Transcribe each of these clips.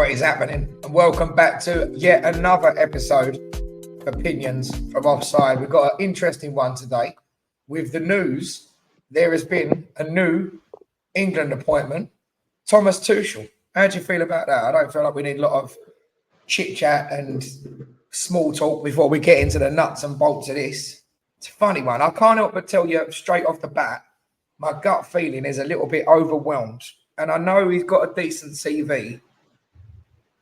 What is happening? And welcome back to yet another episode of Opinions from Offside. We've got an interesting one today. With the news, there has been a new England appointment, Thomas Tuchel. How do you feel about that? I don't feel like we need a lot of chit-chat and small talk before we get into the nuts and bolts of this. It's a funny one. I can't help but tell you straight off the bat, my gut feeling is a little bit overwhelmed. And I know he's got a decent CV,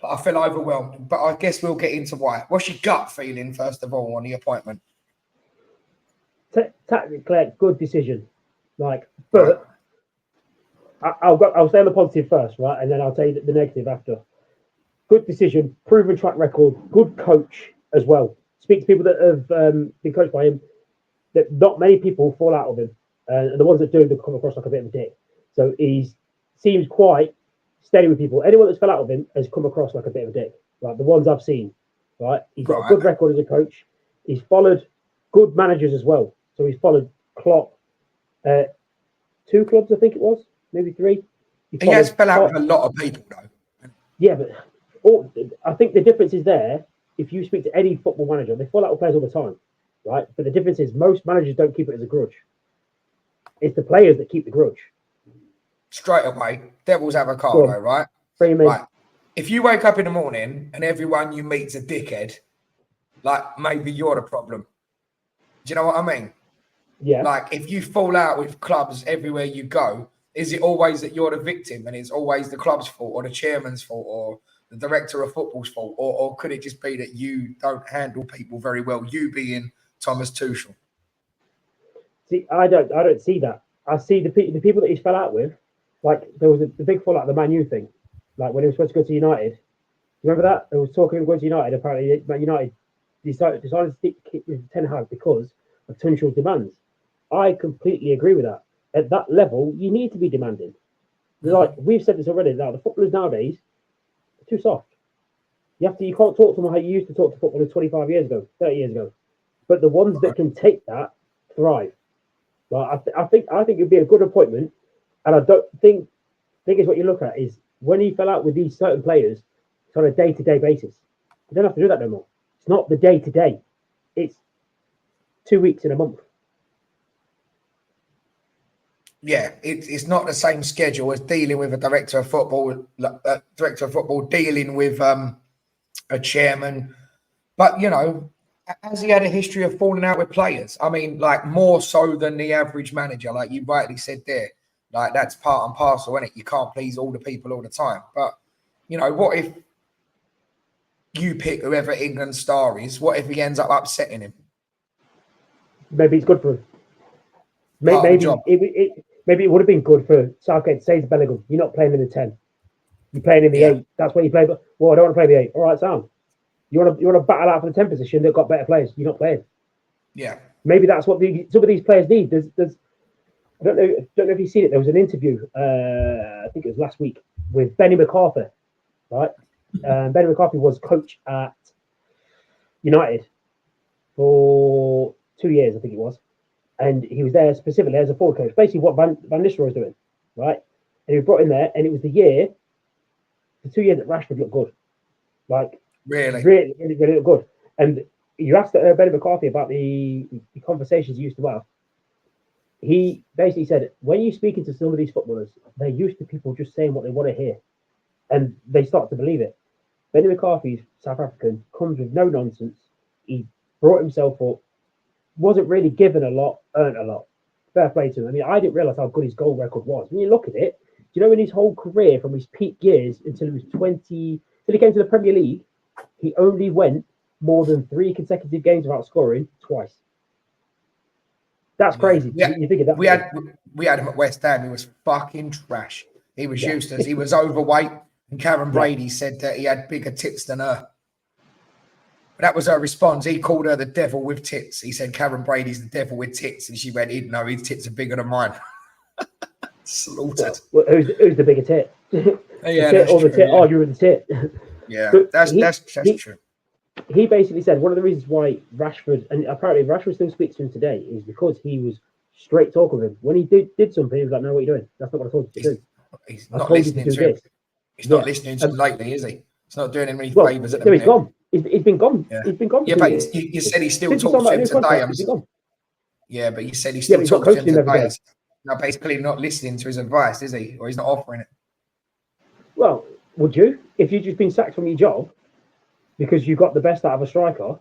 but I feel overwhelmed. But I guess we'll get into why. What's your gut feeling, first of all, on the appointment? Tactically, good decision. But I'll say on the positive first, right? And then I'll tell you the negative after. Good decision, proven track record, good coach as well. Speak to people that have been coached by him, that not many people fall out of him. And the ones that do, they come across like a bit of a dick. So he seems quite steady with people. Anyone that's fell out of him has come across like a bit of a dick. Like the ones I've seen, right? He's got a good record as a coach. He's followed good managers as well. So he's followed Klopp, 2 clubs, I think it was, maybe 3. He has fell out with a lot of people, though. Yeah, but I think the difference is there. If you speak to any football manager, they fall out with players all the time, right? But the difference is most managers don't keep it as a grudge. It's the players that keep the grudge. Straight away, devil's avocado, right? Right. If you wake up in the morning and everyone you meet's a dickhead, like maybe you're the problem. Do you know what I mean? Yeah. Like if you fall out with clubs everywhere you go, is it always that you're the victim and it's always the club's fault or the chairman's fault or the director of football's fault? Or could it just be that you don't handle people very well, you being Thomas Tuchel? See, I don't see that. I see the people that he's fell out with. Like there was the big fallout, the Man U thing. Like when he was supposed to go to United. Remember that? There was talking of going to United. Apparently, Man United decided to stick with Ten Hag because of Tuchel's demands. I completely agree with that. At that level, you need to be demanding. Like we've said this already. Now the footballers nowadays are too soft. You can't talk to them how you used to talk to footballers 25 years ago, 30 years ago. But the ones that can take that thrive. Like I think it'd be a good appointment. And I don't think is what you look at is when he fell out with these certain players, it's on a day-to-day basis. You don't have to do that no more. It's not the day-to-day. It's 2 weeks in a month. Yeah, it's not the same schedule as dealing with a director of football dealing with a chairman. But, you know, has he had a history of falling out with players? I mean, like more so than the average manager, like you rightly said there. Like that's part and parcel, isn't it? You can't please all the people all the time. But, you know, what if you pick whoever England's star is? What if he ends up upsetting him? Maybe it's good for him. Maybe it would have been good for Southgate to say to Bellingham, you're not playing in the 10. You're playing in the 8. That's what you play. But, well, I don't want to play the 8. All right, Sam. You want to battle out for the 10 position that got better players. You're not playing. Yeah. Maybe that's what some of these players need. There's I don't know if you've seen it. There was an interview, I think it was last week, with Benny McCarthy, right? Benny McCarthy was coach at United for 2 years, I think it was. And he was there specifically as a forward coach, basically what Van Nistelrooy was doing, right? And he was brought in there, and it was the 2 years that Rashford looked good. Like, really looked good. And you asked Benny McCarthy about the conversations he used to have. He basically said, when you're speaking to some of these footballers, they're used to people just saying what they want to hear. And they start to believe it. Benny McCarthy, South African, comes with no nonsense. He brought himself up, wasn't really given a lot, earned a lot. Fair play to him. I mean, I didn't realise how good his goal record was. When you look at it, do you know in his whole career, from his peak years until he was 20, till he came to the Premier League, he only went more than 3 consecutive games without scoring twice. That's crazy. Yeah. You think of that. We had him at West Ham. He was fucking trash. He was useless. He was overweight. And Karen Brady said that he had bigger tits than her. But that was her response. He called her the devil with tits. He said Karen Brady's the devil with tits. And she went, no, his tits are bigger than mine. Slaughtered. Well, who's the bigger tit? Yeah, that's or the true, tit arguing with the tit. Yeah, that's true. He basically said one of the reasons why Rashford, and apparently Rashford still speaks to him today, is because he was straight talk with him. When he did something, he was like, no, what are you doing? That's not what I told you to do. He's not listening to him. He's not listening to him lately, is he? It's not doing him any Well, favours at the no, he's minute. gone. He's been gone. Yeah. He's been gone. Yeah, but you said he still Since he talks signed to that him new today. contract, he's been gone. Yeah, but you said he Yeah, still but he's not talks to him coaching him every today. day. Now, basically not listening to his advice, is he? Or he's not offering it. Well, would you? If you'd just been sacked from your job because you got the best out of a striker,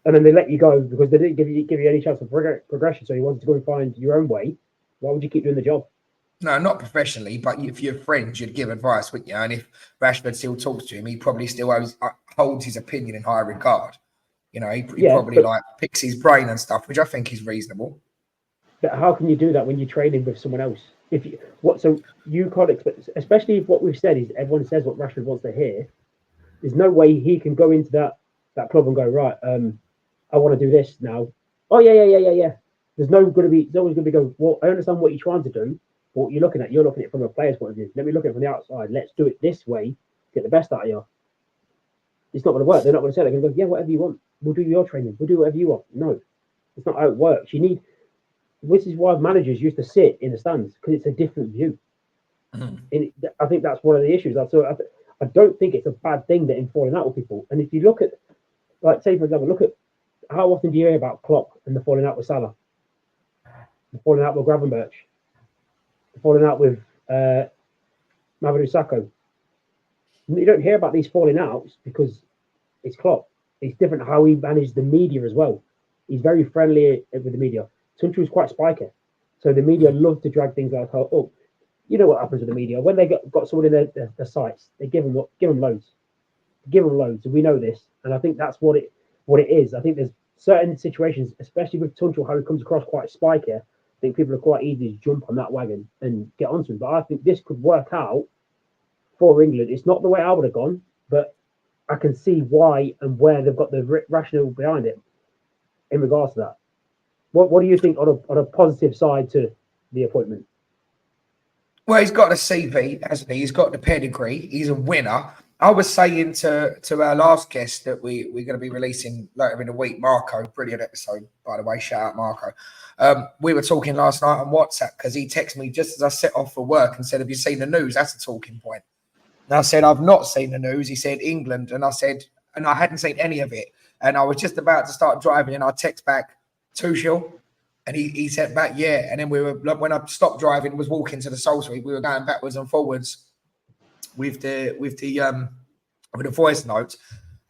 and then they let you go because they didn't give you any chance of progression, so you wanted to go and find your own way, why would you keep doing the job? No, not professionally, but if you're friends, you'd give advice, wouldn't you? And if Rashford still talks to him, he probably still holds his opinion in high regard. You know, he probably like picks his brain and stuff, which I think is reasonable. But how can you do that when you're training with someone else? So you can't expect, especially if what we've said is everyone says what Rashford wants to hear. There's no way he can go into that club and go, right, I want to do this now. Oh yeah. There's always going to be going, well, I understand what you're trying to do, but what you're looking at it from a player's point of view. Let me look at it from the outside. Let's do it this way, get the best out of you. It's not going to work. They're not going to say, they're going to go, yeah, whatever you want. We'll do your training. We'll do whatever you want. No, it's not how it works. This is why managers used to sit in the stands, because it's a different view. And I think that's one of the issues. I don't think it's a bad thing that him falling out with people. And if you look at, like, say, for example, look at how often do you hear about Klopp and the falling out with Salah, the falling out with Gravenberch, the falling out with Mamadou Sakho. You don't hear about these falling outs because it's Klopp. It's different how he manages the media as well. He's very friendly with the media. Tuchel's quite spiky. So the media love to drag things like, oh, you know what happens with the media. When they got someone in their sights, they give them loads. Give them loads. We know this. And I think that's what it is. I think there's certain situations, especially with Tuchel, how he comes across quite spiky. I think people are quite easy to jump on that wagon and get onto him. But I think this could work out for England. It's not the way I would have gone, but I can see why and where they've got the rationale behind it in regards to that. What do you think on a positive side to the appointment? Well, he's got a CV, hasn't he? He's got the pedigree. He's a winner. I was saying to our last guest that we're going to be releasing later in the week, Marco, brilliant episode, by the way, shout out Marco. We were talking last night on WhatsApp because he texted me just as I set off for work and said, have you seen the news? That's a talking point. And I said, I've not seen the news. He said, England. And I said, and I hadn't seen any of it. And I was just about to start driving and I text back, Tuchel. And he said back, yeah. And then we were, when I stopped driving, was walking to the Soul Suite, we were going backwards and forwards with the voice notes.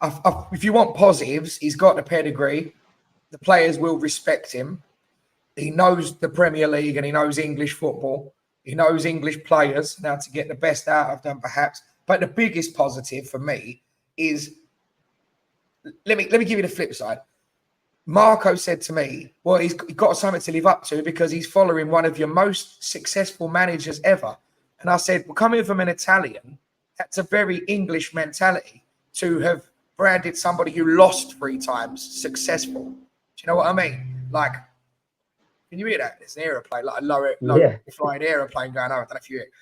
If you want positives, he's got the pedigree. The players will respect him. He knows the Premier League and he knows English football. He knows English players, now to get the best out of them, perhaps. But the biggest positive for me is, let me give you the flip side. Marco said to me, well, he's got something to live up to because he's following one of your most successful managers ever. And I said, well, coming from an Italian, that's a very English mentality to have branded somebody who lost 3 times successful. Do you know what I mean? Like, can you hear that? It's an aeroplane, like a low flying aeroplane going over. I don't know if you hear it.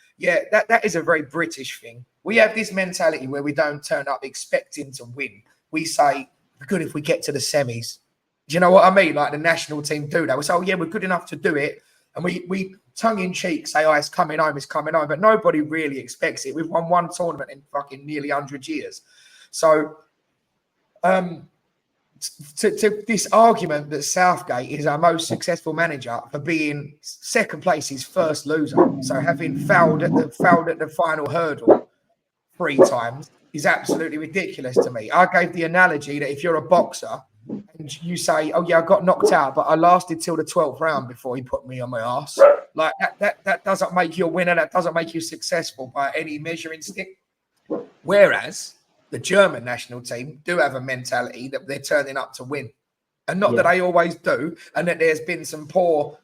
Yeah, that is a very British thing. We have this mentality where we don't turn up expecting to win. We say, we're good if we get to the semis. Do you know what I mean? Like the national team do that. We say, oh, yeah, we're good enough to do it. And we tongue-in-cheek say, oh, it's coming home. But nobody really expects it. We've won one tournament in fucking nearly 100 years. So to this argument that Southgate is our most successful manager for being second place, his first loser. So having failed at the final hurdle 3 times is absolutely ridiculous to me. I gave the analogy that if you're a boxer and you say, oh yeah, I got knocked out, but I lasted till the 12th round before he put me on my ass. Like that doesn't make you a winner. That doesn't make you successful by any measuring stick. Whereas the German national team do have a mentality that they're turning up to win. And not that they always do, and that there's been some poor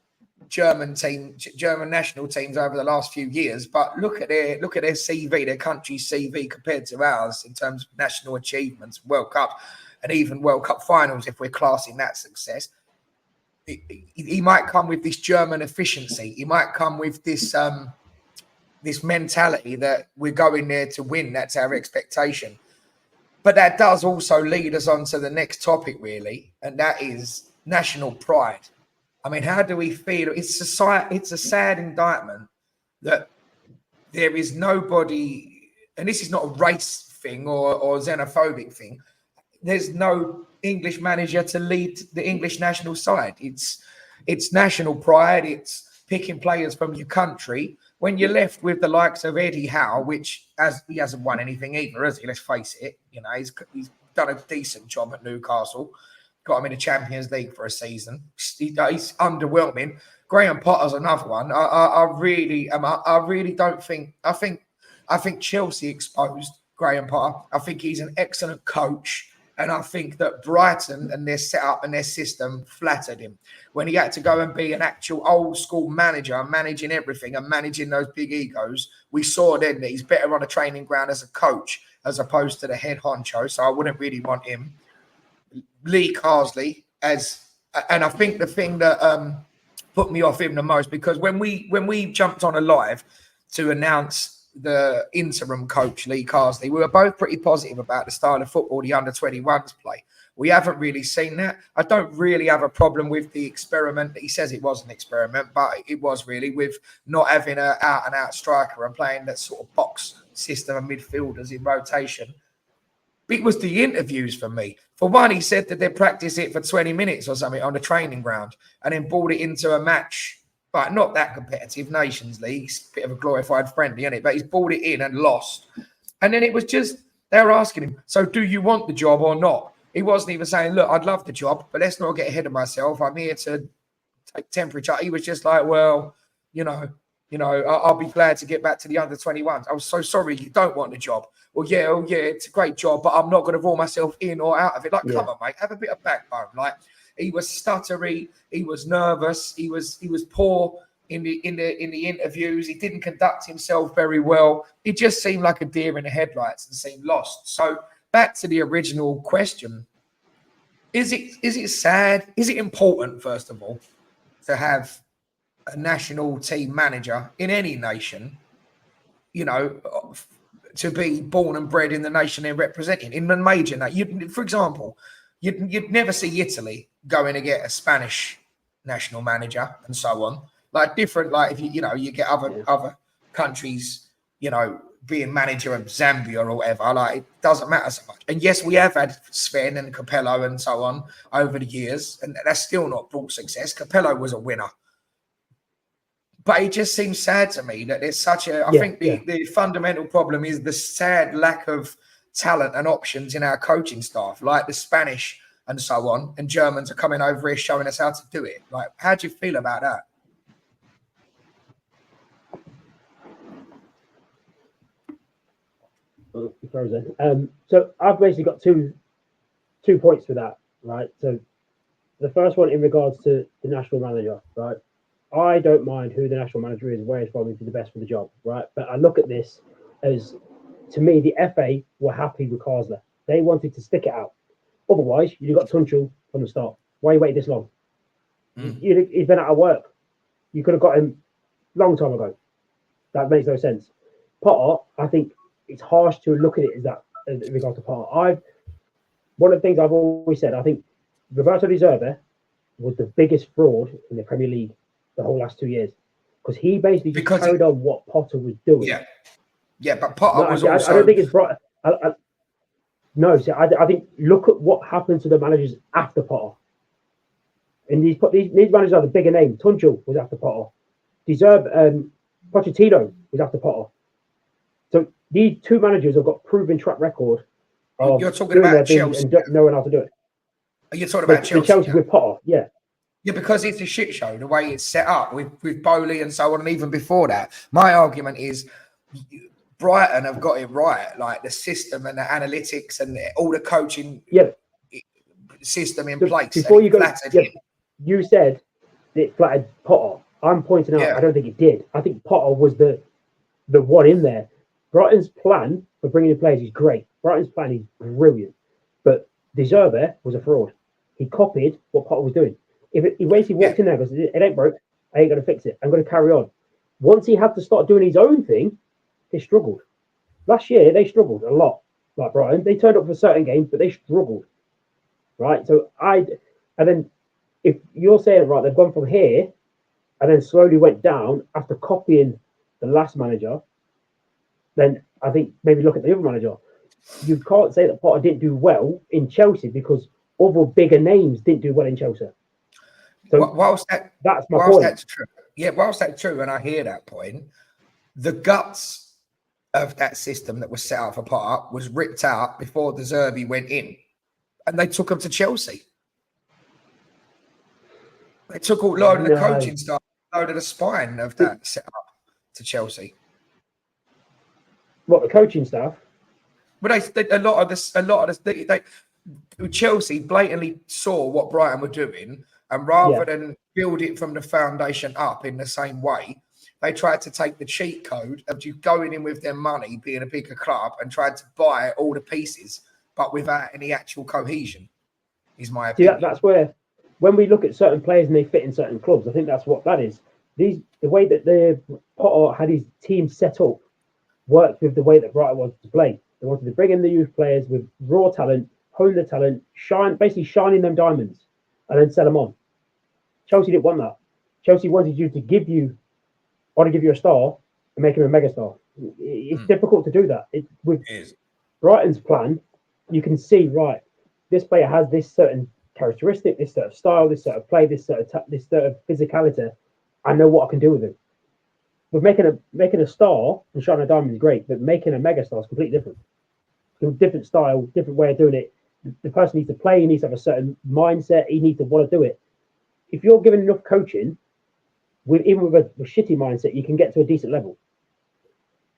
German national teams over the last few years. But look at their CV, their country's CV compared to ours in terms of national achievements, World Cup, and even World Cup finals, if we're classing that success. He might come with this German efficiency. He might come with this this mentality that we're going there to win. That's our expectation. But that does also lead us on to the next topic, really, and that is national pride. I mean, how do we feel? It's a sad indictment that there is nobody, and this is not a race thing or xenophobic thing. There's no English manager to lead the English national side. It's national pride. It's picking players from your country. When you're left with the likes of Eddie Howe, which he hasn't won anything either, has he? Let's face it. You know, he's done a decent job at Newcastle. Got him in the Champions League for a season. He's underwhelming. Graham Potter's another one. I really don't think. I think Chelsea exposed Graham Potter. I think he's an excellent coach. And I think that Brighton and their setup and their system flattered him. When he had to go and be an actual old school manager, managing everything and managing those big egos, we saw then that he's better on a training ground as a coach as opposed to the head honcho. So I wouldn't really want him. Lee Carsley and I think the thing that put me off him the most, because when we jumped on a live to announce the interim coach, Lee Carsley, we were both pretty positive about the style of football the under-21s play. We haven't really seen that. I don't really have a problem with the experiment. He says it was an experiment, but it was really with not having an out-and-out striker and playing that sort of box system of midfielders in rotation. It was the interviews for me. For one, he said that they practice it for 20 minutes or something on the training ground and then brought it into a match. But not that competitive, Nations League. It's a bit of a glorified friendly, isn't it? But he's brought it in and lost. And then it was just, they were asking him, so do you want the job or not? He wasn't even saying, look, I'd love the job, but let's not get ahead of myself. I'm here to take temperature. He was just like, well, I'll be glad to get back to the under-21s. I was so sorry you don't want the job. Well, yeah, it's a great job, but I'm not going to rule myself in or out of it. Like, come on, mate, have a bit of backbone. Like, he was stuttery. He was nervous. He was poor in the interviews. He didn't conduct himself very well. It just seemed like a deer in the headlights and seemed lost. So back to the original question: is it sad? Is it important, first of all, to have a national team manager in any nation? You know, to be born and bred in the nation they're representing in the major nation. For example, you'd never see Italy going to get a Spanish national manager and so on. Like different, like if you get other countries, being manager of Zambia or whatever, like it doesn't matter so much. And yes, we have had Sven and Capello and so on over the years, and that's still not brought success. Capello was a winner. But it just seems sad to me that there's such a, I think the fundamental problem is the sad lack of talent and options in our coaching staff, like the Spanish and so on, and Germans are coming over here showing us how to do it. Like, how do you feel about that? So I've basically got two points for that, right? So the first one in regards to the national manager, right? I don't mind who the national manager is, where he's from, if he's the best for the job, right? But I look at this as, to me, the FA were happy with Karsler. They wanted to stick it out. Otherwise, you'd have got Tuchel from the start. Why you waited this long? He's been out of work. You could have got him a long time ago. That makes no sense. Potter, I think it's harsh to look at it as that in regards to Potter. One of the things I've always said, I think Roberto De Zerbi was the biggest fraud in the Premier League the whole last 2 years, because he basically just carried on what Potter was doing. Yeah, but Potter was also. I don't think it's right. I think look at what happened to the managers after Potter. And these managers are the bigger name. Tuchel was after Potter. Pochettino was after Potter. So these two managers have got proven track record. You're talking about Chelsea and don't know how to do it. Are you talking about Chelsea? Chelsea with Potter, yeah. Yeah, because it's a shit show, the way it's set up with Bowley and so on, and even before that. My argument is Brighton have got it right, like the system and the analytics and all the coaching system in place. Before you go, you said it flattered Potter. I'm pointing out, I don't think it did. I think Potter was the one in there. Brighton's plan for bringing in players is great. Brighton's plan is brilliant. But De Zerbi was a fraud. He copied what Potter was doing. He basically walked in there and goes, it ain't broke, I ain't going to fix it. I'm going to carry on. Once he had to start doing his own thing, they struggled. Last year, they struggled a lot, like Brighton. They turned up for certain games, but they struggled. Right? So and then if you're saying, right, they've gone from here and then slowly went down after copying the last manager, then I think maybe look at the other manager. you can't say that Potter didn't do well in Chelsea because other bigger names didn't do well in Chelsea. So that's my point. That's true. Yeah, whilst that's true, and I hear that point, the guts of that system that was set up for Potter was ripped out before De Zerbi went in, and they took him to Chelsea. They took all load of the coaching staff, load of the spine of that set up to Chelsea. What, the coaching staff? But Chelsea blatantly saw what Brighton were doing, and rather than build it from the foundation up in the same way, they tried to take the cheat code of you going in with their money, being a bigger club, and tried to buy all the pieces, but without any actual cohesion. Is my opinion. That's where, when we look at certain players and they fit in certain clubs, I think that's what that is. The way that the Potter had his team set up worked with the way that Brighton wanted to play. They wanted to bring in the youth players with raw talent, hone the talent, basically shining them diamonds, and then sell them on. Chelsea didn't want that. Chelsea wanted you to give you a star and make him a megastar. It's difficult to do that. With Brighton's plan, you can see, right, this player has this certain characteristic, this sort of style, this sort of play, this sort of physicality. I know what I can do with him. But making a star and shining a diamond is great, but making a megastar is completely different. Different style, different way of doing it. The person needs to play, he needs to have a certain mindset, he needs to want to do it. If you're given enough coaching, even with a shitty mindset, you can get to a decent level.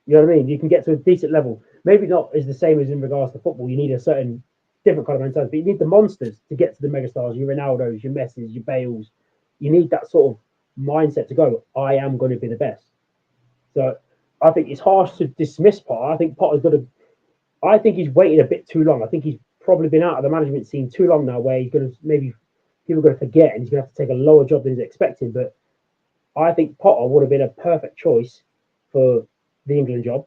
You know what I mean? You can get to a decent level. Maybe not as the same as in regards to football. You need a certain different kind of mentality, but you need the monsters to get to the megastars, your Ronaldos, your Messis, your Bales. You need that sort of mindset to go, I am going to be the best. So I think it's harsh to dismiss Potter. I think I think he's waited a bit too long. I think he's probably been out of the management scene too long now, where he's going to maybe people are going to forget and he's going to have to take a lower job than he's expecting. But I think Potter would have been a perfect choice for the England job.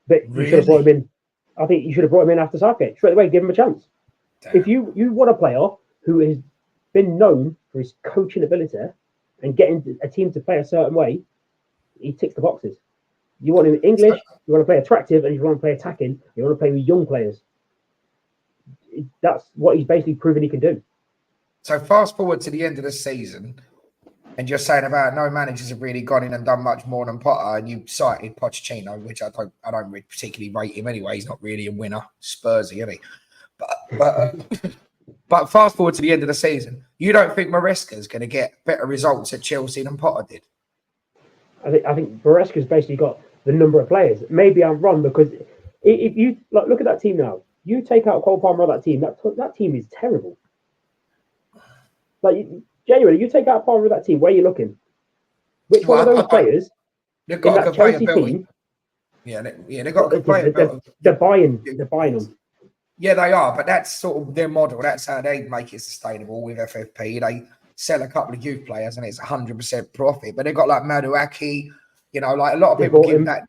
But you should have brought him in. I think you should have brought him in after Southgate straight away. Give him a chance. Damn. If you want a player who has been known for his coaching ability and getting a team to play a certain way, he ticks the boxes. You want him English, you want to play attractive, and you want to play attacking, you want to play with young players. That's what he's basically proven he can do. So fast forward to the end of the season, and you're saying about no managers have really gone in and done much more than Potter, and you cited Pochettino, which I don't really particularly rate him anyway. He's not really a winner, Spursy, isn't he? But fast forward to the end of the season, you don't think Maresca's going to get better results at Chelsea than Potter did? I think Maresca's basically got the number of players. Maybe I'm wrong, because if you look at that team now, you take out Cole Palmer on that team, that team is terrible. Like, genuinely, you take out Palmer of that team, where are you looking? Which one of those players they've got in that Chelsea team? Yeah, they've got a conveyor belt. They're buying them. Yeah, they are, but that's sort of their model. That's how they make it sustainable with FFP. They sell a couple of youth players and it's 100% profit. But they've got like Maduaki, like a lot of people give that.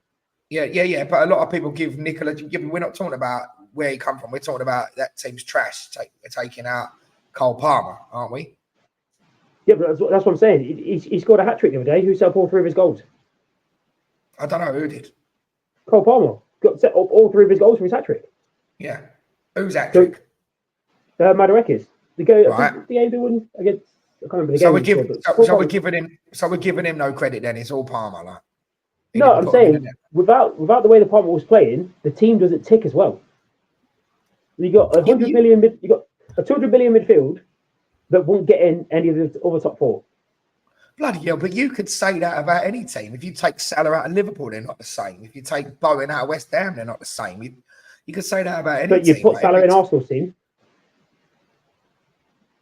Yeah. But a lot of people give Nicola. We're not talking about where he come from. We're talking about that team's trash. Taking out Cole Palmer, aren't we? Yeah, but that's what I'm saying. He scored a hat-trick the other day. Who set up all three of his goals? I don't know who did. Cole Palmer got set up all three of his goals for his hat-trick. Yeah. Who's hat-trick? Maduekis. The guy, right. The other one against. I can't remember the game. So we're giving him no credit then. It's all Palmer, like. No, I'm saying without the way the Palmer was playing, the team doesn't tick as well. You got 100 million. You got a 200 million midfield that won't get in any of the other top four. Bloody hell! But you could say that about any team. If you take Salah out of Liverpool, they're not the same. If you take Bowen out of West Ham, they're not the same. You could say that about any team. But you put Salah in Arsenal's team.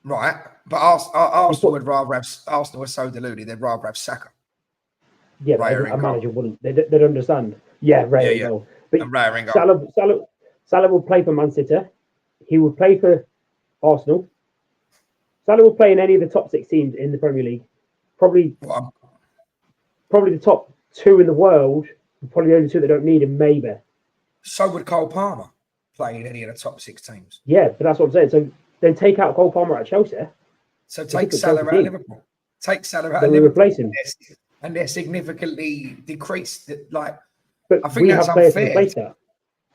Right, but Arsenal would rather have. Arsenal was so deluded; they'd rather have Saka. Yeah, but a manager wouldn't. They'd understand. Yeah, Raya. Yeah. But Salah will play for Man City. He will play for Arsenal. Salah will play in any of the top 6 teams in the Premier League. Probably the top 2 in the world. Probably the only 2 that don't need him, maybe. So would Cole Palmer play in any of the top 6 teams? Yeah, but that's what I'm saying. So then take out Cole Palmer at Chelsea. So take Salah out of Liverpool. Take Salah out of Liverpool. Replace him. And they're significantly decreased. But I think that's unfair. To replace that.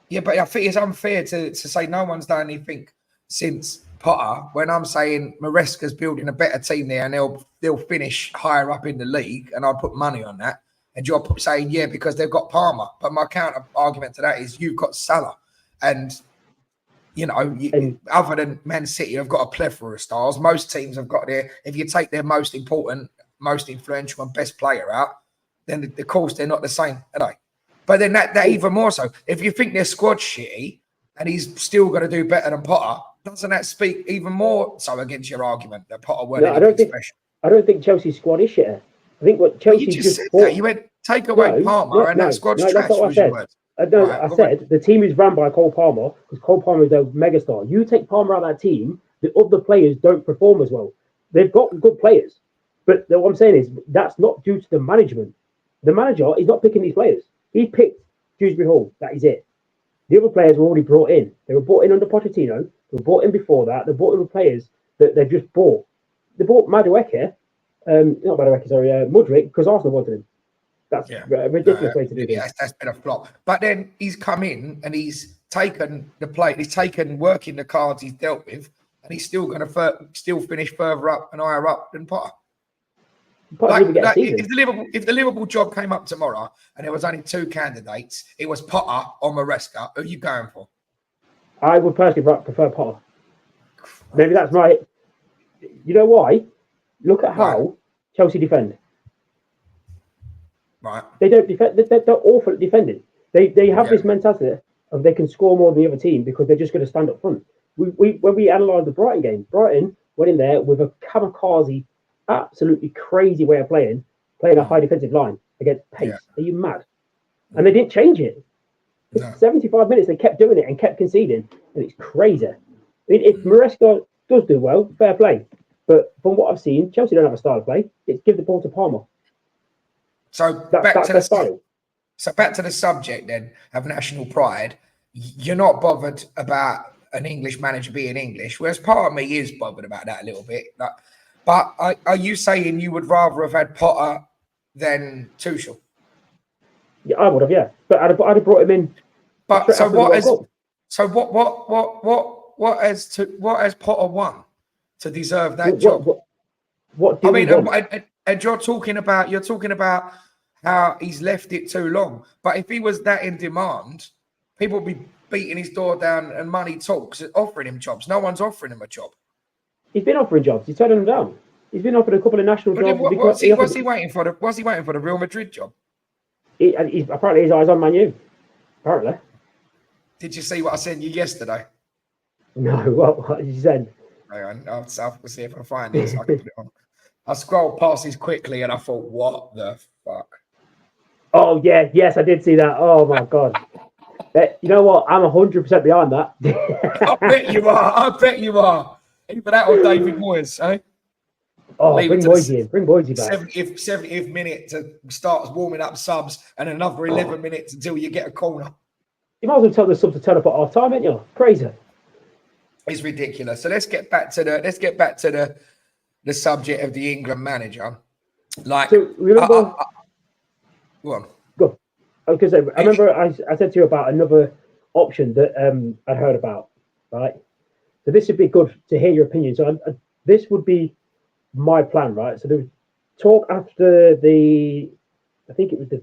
Yeah, but I think it's unfair to say no one's done anything since Potter when I'm saying Maresca's building a better team there and they'll finish higher up in the league and I'll put money on that. And you're saying, yeah, because they've got Palmer. But my counter argument to that is you've got Salah. And, other than Man City, have got a plethora of stars. Most teams have got if you take their most important, most influential and best player out, then of course they're not the same, are they? But then that even more so. If you think their squad's shitty and he's still going to do better than Potter, doesn't that speak even more so against your argument that Potter weren't anything special? I don't think Chelsea's squad is shit. I think what Chelsea just said that. You went take away Palmer and that squad's trash. That's not what I said. I said the team is run by Cole Palmer because Cole Palmer is a megastar. You take Palmer out of that team, the other players don't perform as well. They've got good players, but what I'm saying is that's not due to the management. The manager is not picking these players. He picked Dewsbury Hall. That is it. The other players were already brought in. They were brought in under Pochettino. They were brought in before that. They brought in the players that they've just bought. They bought Madueke, Mudryk, because Arsenal wanted him. That's a ridiculous way to do this. That's been a flop. But then he's come in and he's taken the play. He's taken working the cards he's dealt with, and he's still going to still finish further up and higher up than Potter. If the Liverpool job came up tomorrow and there was only two candidates, it was Potter or Maresca. Who are you going for? I would personally prefer Potter. Maybe that's right. You know why? Look at how Chelsea defend. Right. They don't defend. They're awful at defending. They have this mentality of they can score more than the other team because they're just going to stand up front. When we analysed the Brighton game, Brighton went in there with a kamikaze, absolutely crazy way of playing a high defensive line against pace. Are you mad? And they didn't change it. For 75 minutes, they kept doing it and kept conceding, and it's crazy. I mean, if Maresca does do well, fair play. But from what I've seen, Chelsea don't have a style of play. It's give the ball to Palmer. So back to the subject then of national pride. You're not bothered about an English manager being English, whereas part of me is bothered about that a little bit. But are you saying you would rather have had Potter than Tuchel? Yeah, I would have. Yeah, but I'd have brought him in. But so what has Potter won to deserve that job? And you're talking about how he's left it too long. But if he was that in demand, people would be beating his door down and money talks, offering him jobs. No one's offering him a job. He's been offering jobs. He's turning them down. He's been offered a couple of national jobs. Was he waiting for the Real Madrid job? Apparently his eyes on Man U. Apparently. Did you see what I sent you yesterday? No. What did you send? Hang on, I'll see if I find this. I can put it on. I scrolled past this quickly and I thought, what the fuck? Oh, yeah. Yes, I did see that. Oh, my God. You know what? I'm 100% behind that. I bet you are. Either that or David Moyes, eh? Oh, bring Boise in. Bring Boise back. 70th minute to start warming up subs and another 11 minutes until you get a corner. You might as well tell the subs to turn up at half time, ain't you? Crazy. It's ridiculous. So let's get back to the subject of the England manager. Like, so remember, go on. Go. Because I remember I said to you about another option that I'd heard about, right? So this would be good to hear your opinion. So this would be my plan, right? So there was talk after I think it was the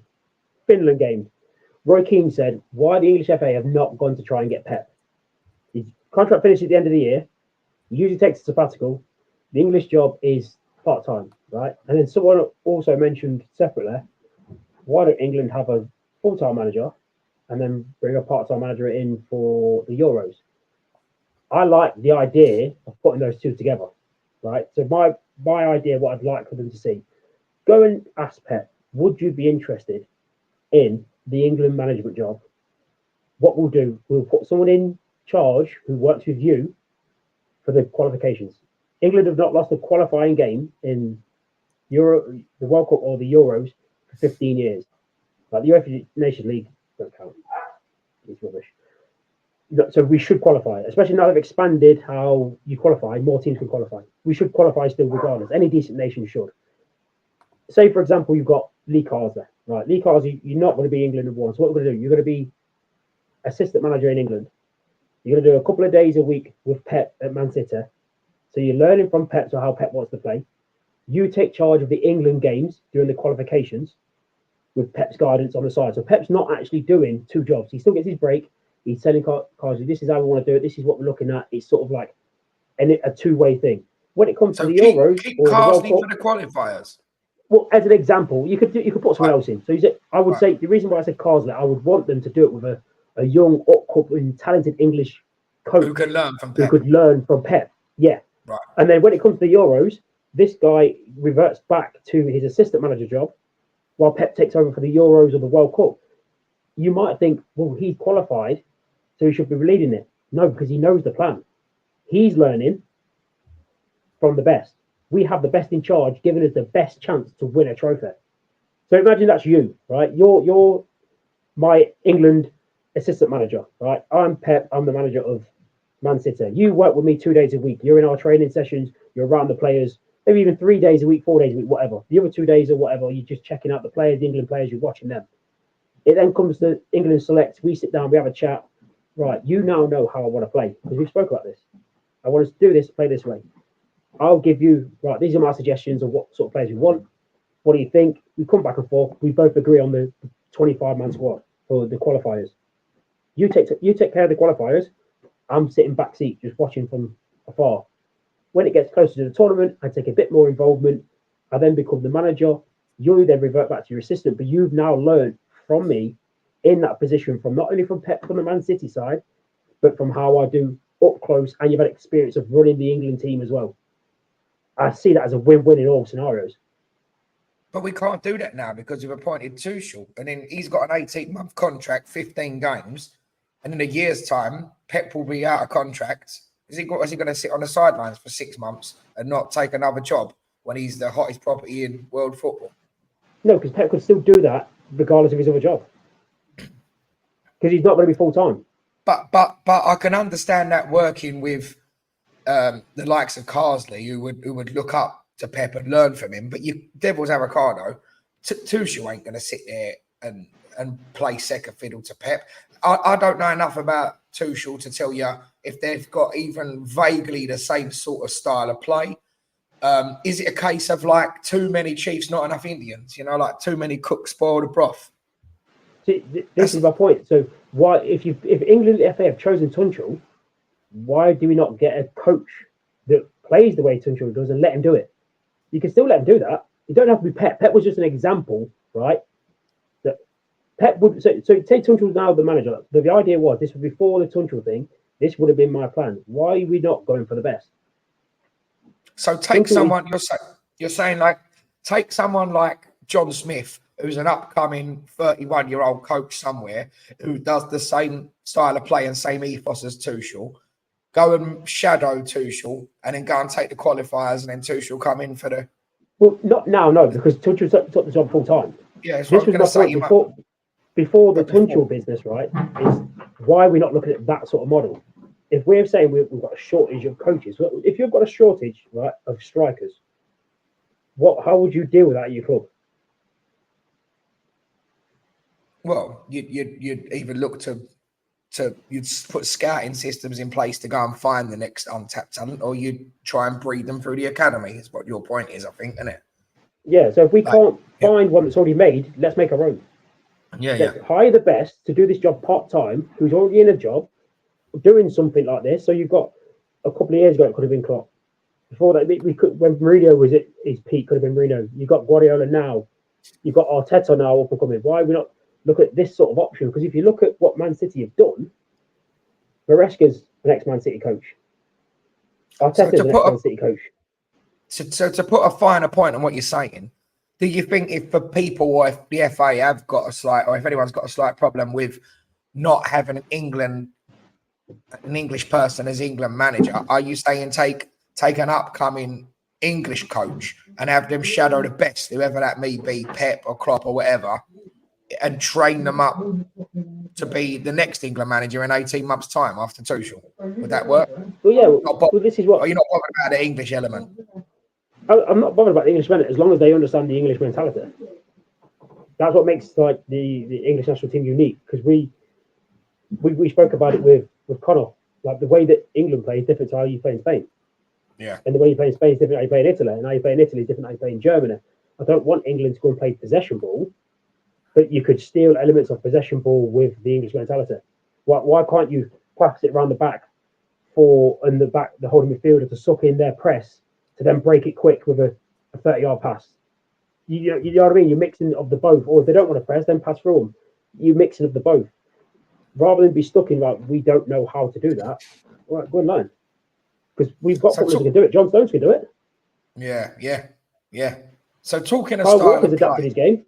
Finland game. Roy Keane said, why the English FA have not gone to try and get Pep. His contract finishes at the end of the year. He usually takes a sabbatical. The English job is part-time, right? And then someone also mentioned separately, why don't England have a full-time manager and then bring a part-time manager in for the Euros? I like the idea of putting those two together, right? So my idea, what I'd like for them to see, go and ask Pep, would you be interested in the England management job? What we'll do, we'll put someone in charge who works with you for the qualifications. England have not lost a qualifying game in the World Cup or the Euros for 15 years. Like the UEFA Nations League don't count. It's rubbish. So we should qualify, especially now they've expanded how you qualify. More teams can qualify. We should qualify still regardless. Any decent nation should. Say, for example, you've got Lee Carrs there. Right, Lee Carrs, you're not going to be England number one. So what we're going to do, you're going to be assistant manager in England. You're going to do a couple of days a week with Pep at Man City. So you're learning from Pep, so how Pep wants to play. You take charge of the England games during the qualifications with Pep's guidance on the side. So Pep's not actually doing two jobs. He still gets his break. He's telling Carsley, this is how we want to do it. This is what we're looking at. It's sort of like a two-way thing. When it comes to the Euros keep or the World Carsley Cup, for the qualifiers. well, as an example, you could put someone else in. So I would say the reason why I said Carsley, I would want them to do it with a young, upcoming, talented English coach who can learn from who Pep. could learn from Pep. Yeah. Right. And then when it comes to the Euros, this guy reverts back to his assistant manager job while Pep takes over for the Euros or the World Cup. You might think, well, he's qualified, so he should be leading it. No, because he knows the plan. He's learning from the best. We have the best in charge, giving us the best chance to win a trophy. So imagine that's you, right? You're my England assistant manager, right? I'm Pep. I'm the manager of Man City. You work with me 2 days a week. You're in our training sessions. You're around the players, maybe even 3 days a week, 4 days a week, whatever. The other 2 days or whatever, you're just checking out the players, the England players. You're watching them. It then comes to England Select. We sit down. We have a chat. Right, you now know how I want to play because we spoke about this. I want us to do this, play this way. I'll give you, right, these are my suggestions of what sort of players we want. What do you think? We come back and forth. We both agree on the 25-man squad for the qualifiers. You take care of the qualifiers. I'm sitting back seat, just watching from afar. When it gets closer to the tournament, I take a bit more involvement. I then become the manager. You then revert back to your assistant, but you've now learned from me in that position from not only from Pep from the Man City side, but from how I do up close, and you've had experience of running the England team as well. I see that as a win-win in all scenarios. But we can't do that now because we've appointed Tuchel, and then he's got an 18-month contract, 15 games, and in a year's time, Pep will be out of contract. Is he going to sit on the sidelines for 6 months and not take another job when he's the hottest property in world football? No, because Pep could still do that regardless of his other job. Because he's not going to be full-time. But I can understand that working with the likes of Carsley, who would look up to Pep and learn from him. But you devil's avocado, Tuchel ain't going to sit there and play second fiddle to Pep. I don't know enough about Tuchel to tell you if they've got even vaguely the same sort of style of play. Is it a case of like too many Chiefs, not enough Indians? You know, like too many cooks spoil the broth. See, this is my point. So why, if England FA have chosen Tuchel, why do we not get a coach that plays the way Tuchel does and let him do it? You can still let him do that. You don't have to be Pep. Pep was just an example, right? That Pep would say Tuchel's now the manager. The idea was this was before the Tuchel thing. This would have been my plan. Why are we not going for the best? So take someone. You're saying like take someone like John Smith, who's an upcoming 31-year-old coach somewhere who does the same style of play and same ethos as Tuchel. Go and shadow Tuchel and then go and take the qualifiers and then Tuchel come in for the... Well, not now, no, because Tuchel took the job full time. Yeah, that's this what was my point before the Tuchel business, right? Is why we're not looking at that sort of model. If we're saying we've got a shortage of coaches, if you've got a shortage, right, of strikers, how would you deal with that at your club? Well, you'd either look to you'd put scouting systems in place to go and find the next untapped talent, or you'd try and breed them through the academy. Is what your point is, I think, isn't it? Yeah. So if we can't find one that's already made, let's make our own. Let's hire the best to do this job part time, who's already in a job, doing something like this. So you've got a couple of years ago, it could have been Klopp. Before that, we could, when Mourinho was at his peak, could have been Mourinho. You've got Guardiola now. You've got Arteta now up and coming. Why are we not look at this sort of option? Because if you look at what Man City have done, Maresca's the next Man City coach. Arteta's the next Man City coach. So to put a finer point on what you're saying, do you think if the people or if the FA have got a slight, or if anyone's got a slight problem with not having an English person as England manager, are you saying take an upcoming English coach and have them shadow the best, whoever that may be, Pep or Klopp or whatever, and train them up to be the next England manager in 18 months' time after Tuchel? Would that work? Well, yeah. Well, this is what. Are you not bothered about the English element? I'm not bothered about the English element as long as they understand the English mentality. That's what makes like the English national team unique, because we spoke about it with Connor. Like the way that England play is different to how you play in Spain. Yeah. And the way you play in Spain is different to how you play in Italy. And how you play in Italy is different to how you play in Germany. I don't want England to go and play possession ball, but you could steal elements of possession ball with the English mentality. Why can't you pass it around the back the holding midfielder to suck in their press to then break it quick with a 30-yard pass? You know what I mean? You're mixing of the both. Or if they don't want to press, then pass through them. You're mixing of the both. Rather than be stuck in like, we don't know how to do that, all right, go and learn. Because we've got footballers who can do it. John Stones can do it. Yeah. So talking of Kyle style Walker's of play, adapted his game.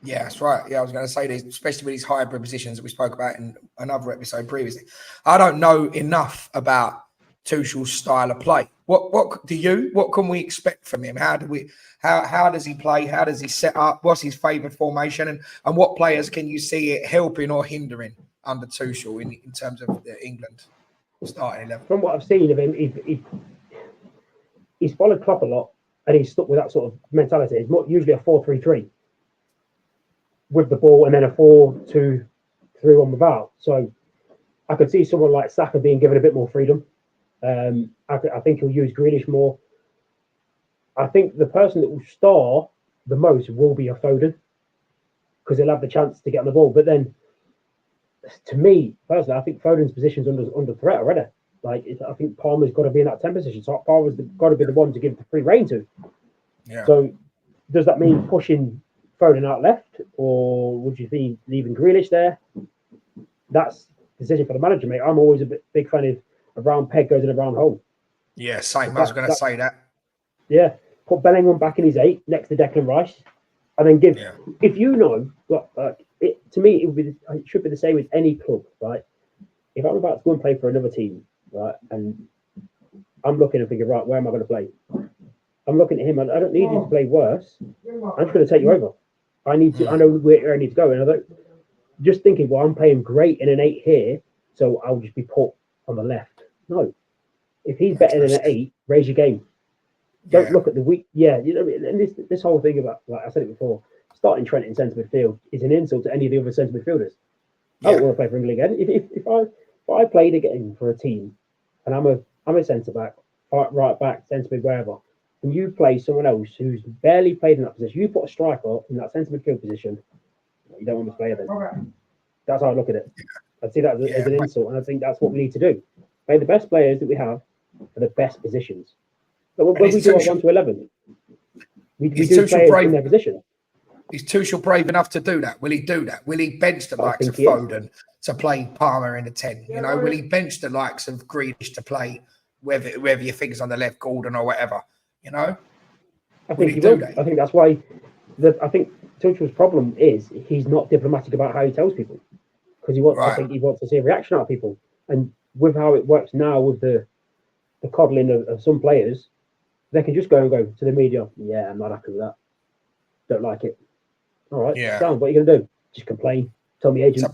yeah, that's right. Yeah, I was going to say this, especially with these hybrid positions that we spoke about in another episode previously. I don't know enough about Tuchel's style of play. What do you? What can we expect from him? How does he play? How does he set up? What's his favourite formation? And what players can you see it helping or hindering under Tuchel in terms of the England starting 11? From what I've seen of him, he's followed Klopp a lot, and he's stuck with that sort of mentality. It's usually a 4-3-3 with the ball, and then a 4-2-3-1 without. So I could see someone like Saka being given a bit more freedom. I think he'll use Grealish more. I think the person that will star the most will be a Foden, because he'll have the chance to get on the ball. But then, to me personally, I think Foden's position's under threat already. Like, I think Palmer's got to be in that 10 position. So Palmer's got to be the one to give the free rein to. Yeah. So does that mean pushing Foden out left, or would you be leaving Grealish there? That's a decision for the manager, mate. I'm always a big fan of a round peg goes in a round hole. Yeah, same. I was going to say that. Yeah, put Bellingham back in his 8 next to Declan Rice, and then give. Yeah. If you know, to me, it should be the same with any club, right? If I'm about to go and play for another team, right, and I'm looking and thinking, right, where am I going to play? I'm looking at him, and I don't need you to play worse. I'm just going to take you over. I know where I need to go, and I don't. Just thinking, well, I'm playing great in an 8 here, so I'll just be put on the left. No, if he's better than an 8, raise your game. Don't look at the weak. Yeah, you know, and this whole thing about, like I said it before, starting Trent in centre midfield is an insult to any of the other centre midfielders. I don't want to play for England again. If I played again for a team, and I'm a centre back, right back, centre mid, wherever, and you play someone else who's barely played in that position, you put a striker in that centre midfield position, you don't want to play then. Okay. That's how I look at it. I see that as an insult, and I think that's what we need to do. Play the best players that we have for the best positions. But when we do our 1 to 11, we do players in their position. Is Tuchel brave enough to do that? Will he do that? Will he bench the likes of Foden to play Palmer in the 10? You know, will he bench the likes of Grealish to play whether you think is on the left, Gordon or whatever? You know, I think he will. I think that's why. I think Tuchel's problem is he's not diplomatic about how he tells people, because I think he wants to see a reaction out of people. And with how it works now with the coddling of some players, they can just go to the media. Yeah, I'm not happy with that. Don't like it. All right. Yeah. Down. What are you going to do? Just complain. Tell me agent.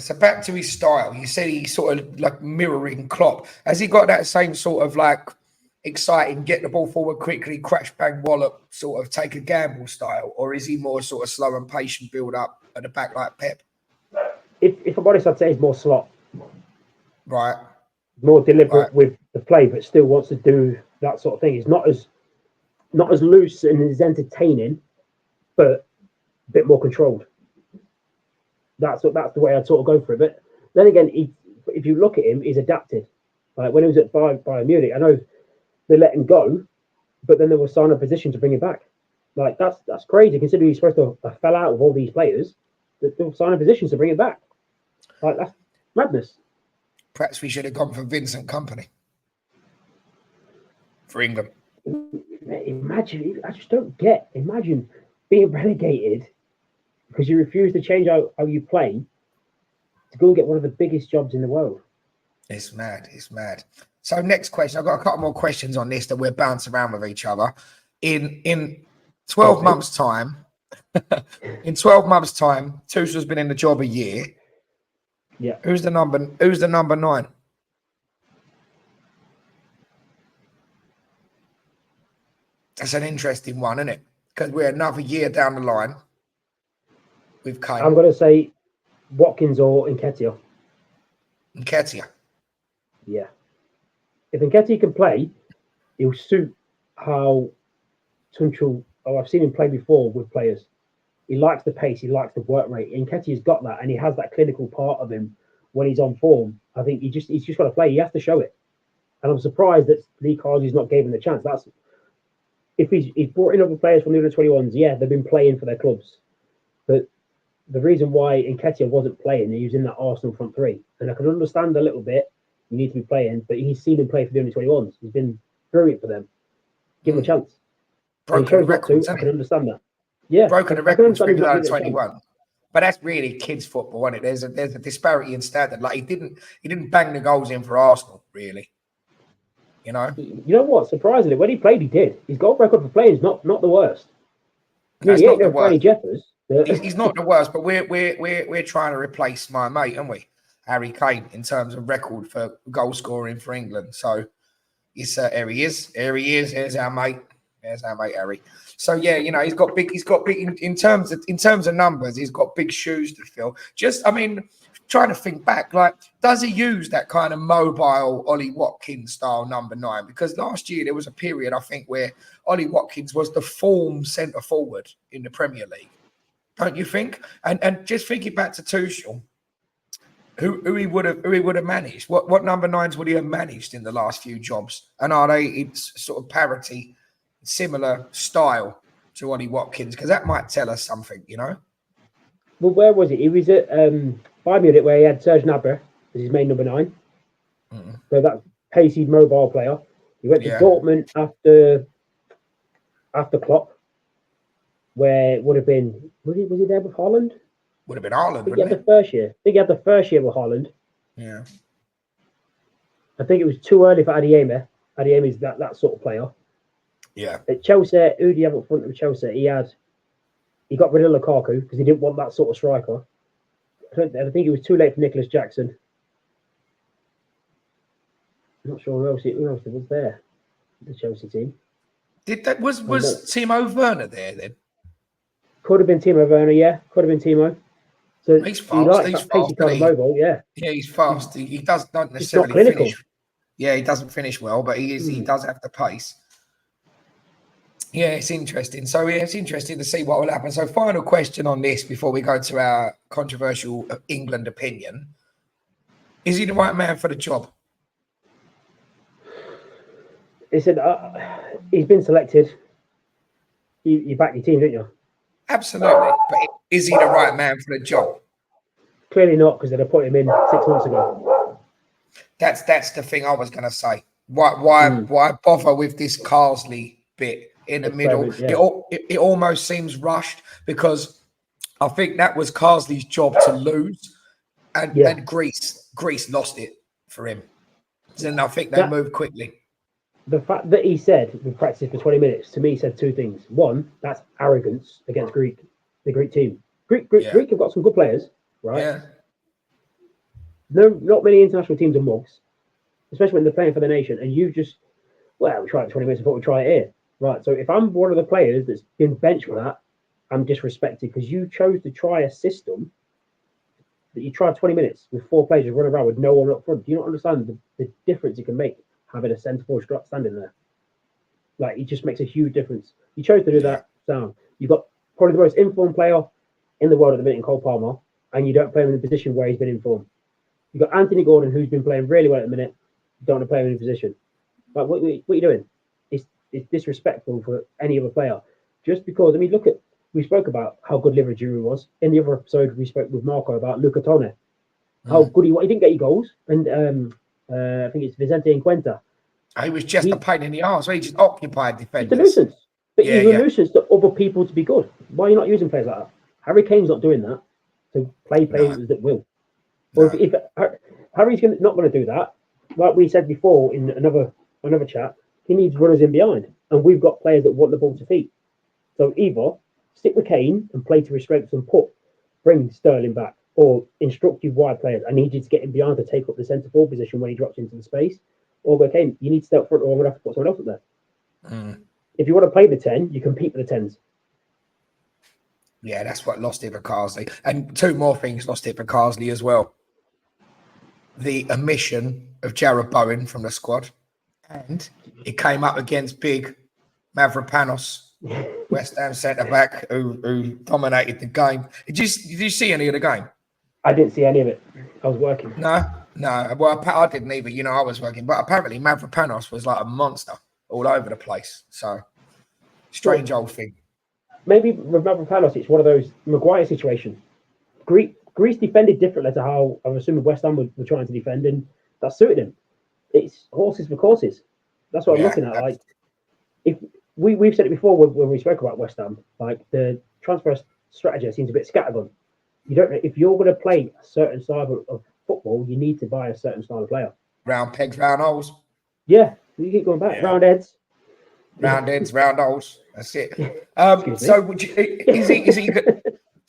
So back to his style. You said he's sort of like mirroring Klopp. Has he got that same sort of like exciting, get the ball forward quickly, crash bang wallop, sort of take a gamble style, or is he more sort of slow and patient build up at the back like Pep? If I'm honest, I'd say he's more slot. Right. More deliberate with the play, but still wants to do that sort of thing. He's not as loose and as entertaining, but a bit more controlled. That's the way I'd sort of go for it. But then again, if you look at him, he's adapted. Like when he was at Bayern Munich, I know they let him go, but then they were signing a position to bring him back. Like that's crazy, considering he's supposed to have fell out with all these players. They'll sign a position to bring him back. Like that's madness. Perhaps we should have gone for Vincent Kompany for England. Imagine, I just don't get. Imagine being relegated because you refuse to change how you play to go and get one of the biggest jobs in the world. It's mad. It's mad. So next question. I've got a couple more questions on this that we'll bounce around with each other. In 12 months' time, Tuchel's been in the job a year. Yeah. Who's the number 9? That's an interesting one, isn't it? Because we're another year down the line with Kane. I'm going to say Watkins or Nketiah. Nketiah. Yeah. If Nketiah can play, he'll suit how Tuchel. Oh, I've seen him play before with players. He likes the pace. He likes the work rate. Nketiah's got that, and he has that clinical part of him when he's on form. I think he's just got to play. He has to show it. And I'm surprised that Lee Carsley's not given the chance. That's if he's brought in other players from the under-21s. Yeah, they've been playing for their clubs, but the reason why Nketiah wasn't playing, he was in that Arsenal front three, and I can understand a little bit. You need to be playing, but he's seen him play for the under-21s. He's been brilliant for them. Give him a chance. And he chose not to. I can understand that. Yeah, broken the I can records for understand under 21. But that's really kids football, isn't it? There's a disparity in standard. Like he didn't bang the goals in for Arsenal, really. You know? You know what? Surprisingly, when he played, he did. His goal record for playing is not the worst. I mean, That's he ain't not the no Franny worst. Jeffers. He's not the worst, but we're trying to replace my mate, aren't we? Harry Kane in terms of record for goal scoring for England. So it's here he is. Here's our mate. There's our mate Harry. So yeah, you know, he's got big in terms of numbers, he's got big shoes to fill. Just, I mean, trying to think back, like, does he use that kind of mobile Ollie Watkins style number 9? Because last year there was a period, I think, where Ollie Watkins was the form centre forward in the Premier League. Don't you think? And just thinking back to Tuchel, who he would have managed? What number 9s would he have managed in the last few jobs? And are they it's sort of parity, similar style to Ollie Watkins? Because that might tell us something, you know. Well, where was it? He was at Bayern Munich, where he had Serge Gnabry as his main number 9. So that pacey mobile player. He went to Dortmund after Klopp, where it would have been. Was he there with Haaland? Would have been Haaland, I think he had the first year. I think he had the first year with Haaland. Yeah. I think it was too early for Adeyemi. Adeyemi's that sort of player. Yeah. At Chelsea, who did he have up front of Chelsea? He got rid of Lukaku because he didn't want that sort of striker. I think it was too late for Nicholas Jackson. I'm not sure who else was there. The Chelsea team. Was Timo Werner there then? Could have been Timo Werner, yeah. Could have been Timo. So he's fast. He's fast. Kind of mobile, yeah. Yeah, he's fast. He does not necessarily finish. Yeah, he doesn't finish well, but he does have the pace. Yeah, it's interesting. So yeah, it's interesting to see what will happen. So final question on this before we go to our controversial England opinion. Is he the right man for the job? He said he's been selected. You back your team, don't you? Absolutely. But is he the right man for the job? Clearly not, because they'd have put him in 6 months ago. That's the thing I was going to say. Why bother with this Carsley bit in the middle? Yeah. It almost seems rushed, because I think that was Carsley's job to lose, and Greece lost it for him. And I think they moved quickly. The fact that he said we practiced for 20 minutes, to me, said two things. One, that's arrogance against the Greek team. Greek have got some good players, right? Yeah. No, not many international teams are mugs, especially when they're playing for the nation. And you just, we tried it 20 minutes before we try it here. Right. So if I'm one of the players that's been benched for that, I'm disrespected, because you chose to try a system that you tried 20 minutes with 4 players running around with no one up front. Do you not understand the difference it can make having a centre forward standing there? Like, it just makes a huge difference. You chose to do that. So you've got probably the most informed player in the world at the minute in Cole Palmer, and you don't play him in the position where he's been informed. You've got Anthony Gordon, who's been playing really well at the minute. You don't want to play him in a position. Like, what are you doing? It's disrespectful for any other player. Just because, I mean, we spoke about how good Liver Giroud was. In the other episode, we spoke with Marco about Luca Tone. How good he was. He didn't get any goals. And I think it's Vicente Encuentra. He was just a pain in the arse. He just occupied defenders. It's a nuisance. But he's a nuisance to other people to be good. Why are you not using players like that? Harry Kane's not doing that. So play players that will. Or if Harry's not going to do that, like we said before in another chat, he needs runners in behind. And we've got players that want the ball to feet. So either stick with Kane and play to his strengths and bring Sterling back, or instruct you wide players. I need you to get in behind to take up the centre forward position when he drops into the space. Or go, Kane, you need to stay up front, or I'm going to have to put someone else up there. If you want to play the 10, you compete for the 10s. Yeah, that's what lost it for Carsley. And 2 more things lost it for Carsley as well. the omission of Jared Bowen from the squad, and he came up against big Mavropanos, West Ham centre back, who dominated the game. Did you see any of the game? I didn't see any of it. I was working. No. Well, I didn't either. You know, I was working, but apparently Mavropanos was like a monster all over the place. So strange old thing. Maybe with Mavropanos, it's one of those Maguire situations. Greece defended differently to how I'm assuming West Ham were trying to defend, and that suited him. It's horses for courses. That's what I'm looking at. Like, if we've said it before when we spoke about West Ham, like the transfer strategy seems a bit scattergun. You don't know if you're going to play a certain style of football, you need to buy a certain style of player. Round pegs, round holes. Yeah, you keep going back. Round heads. Round heads, round holes. That's it. So, do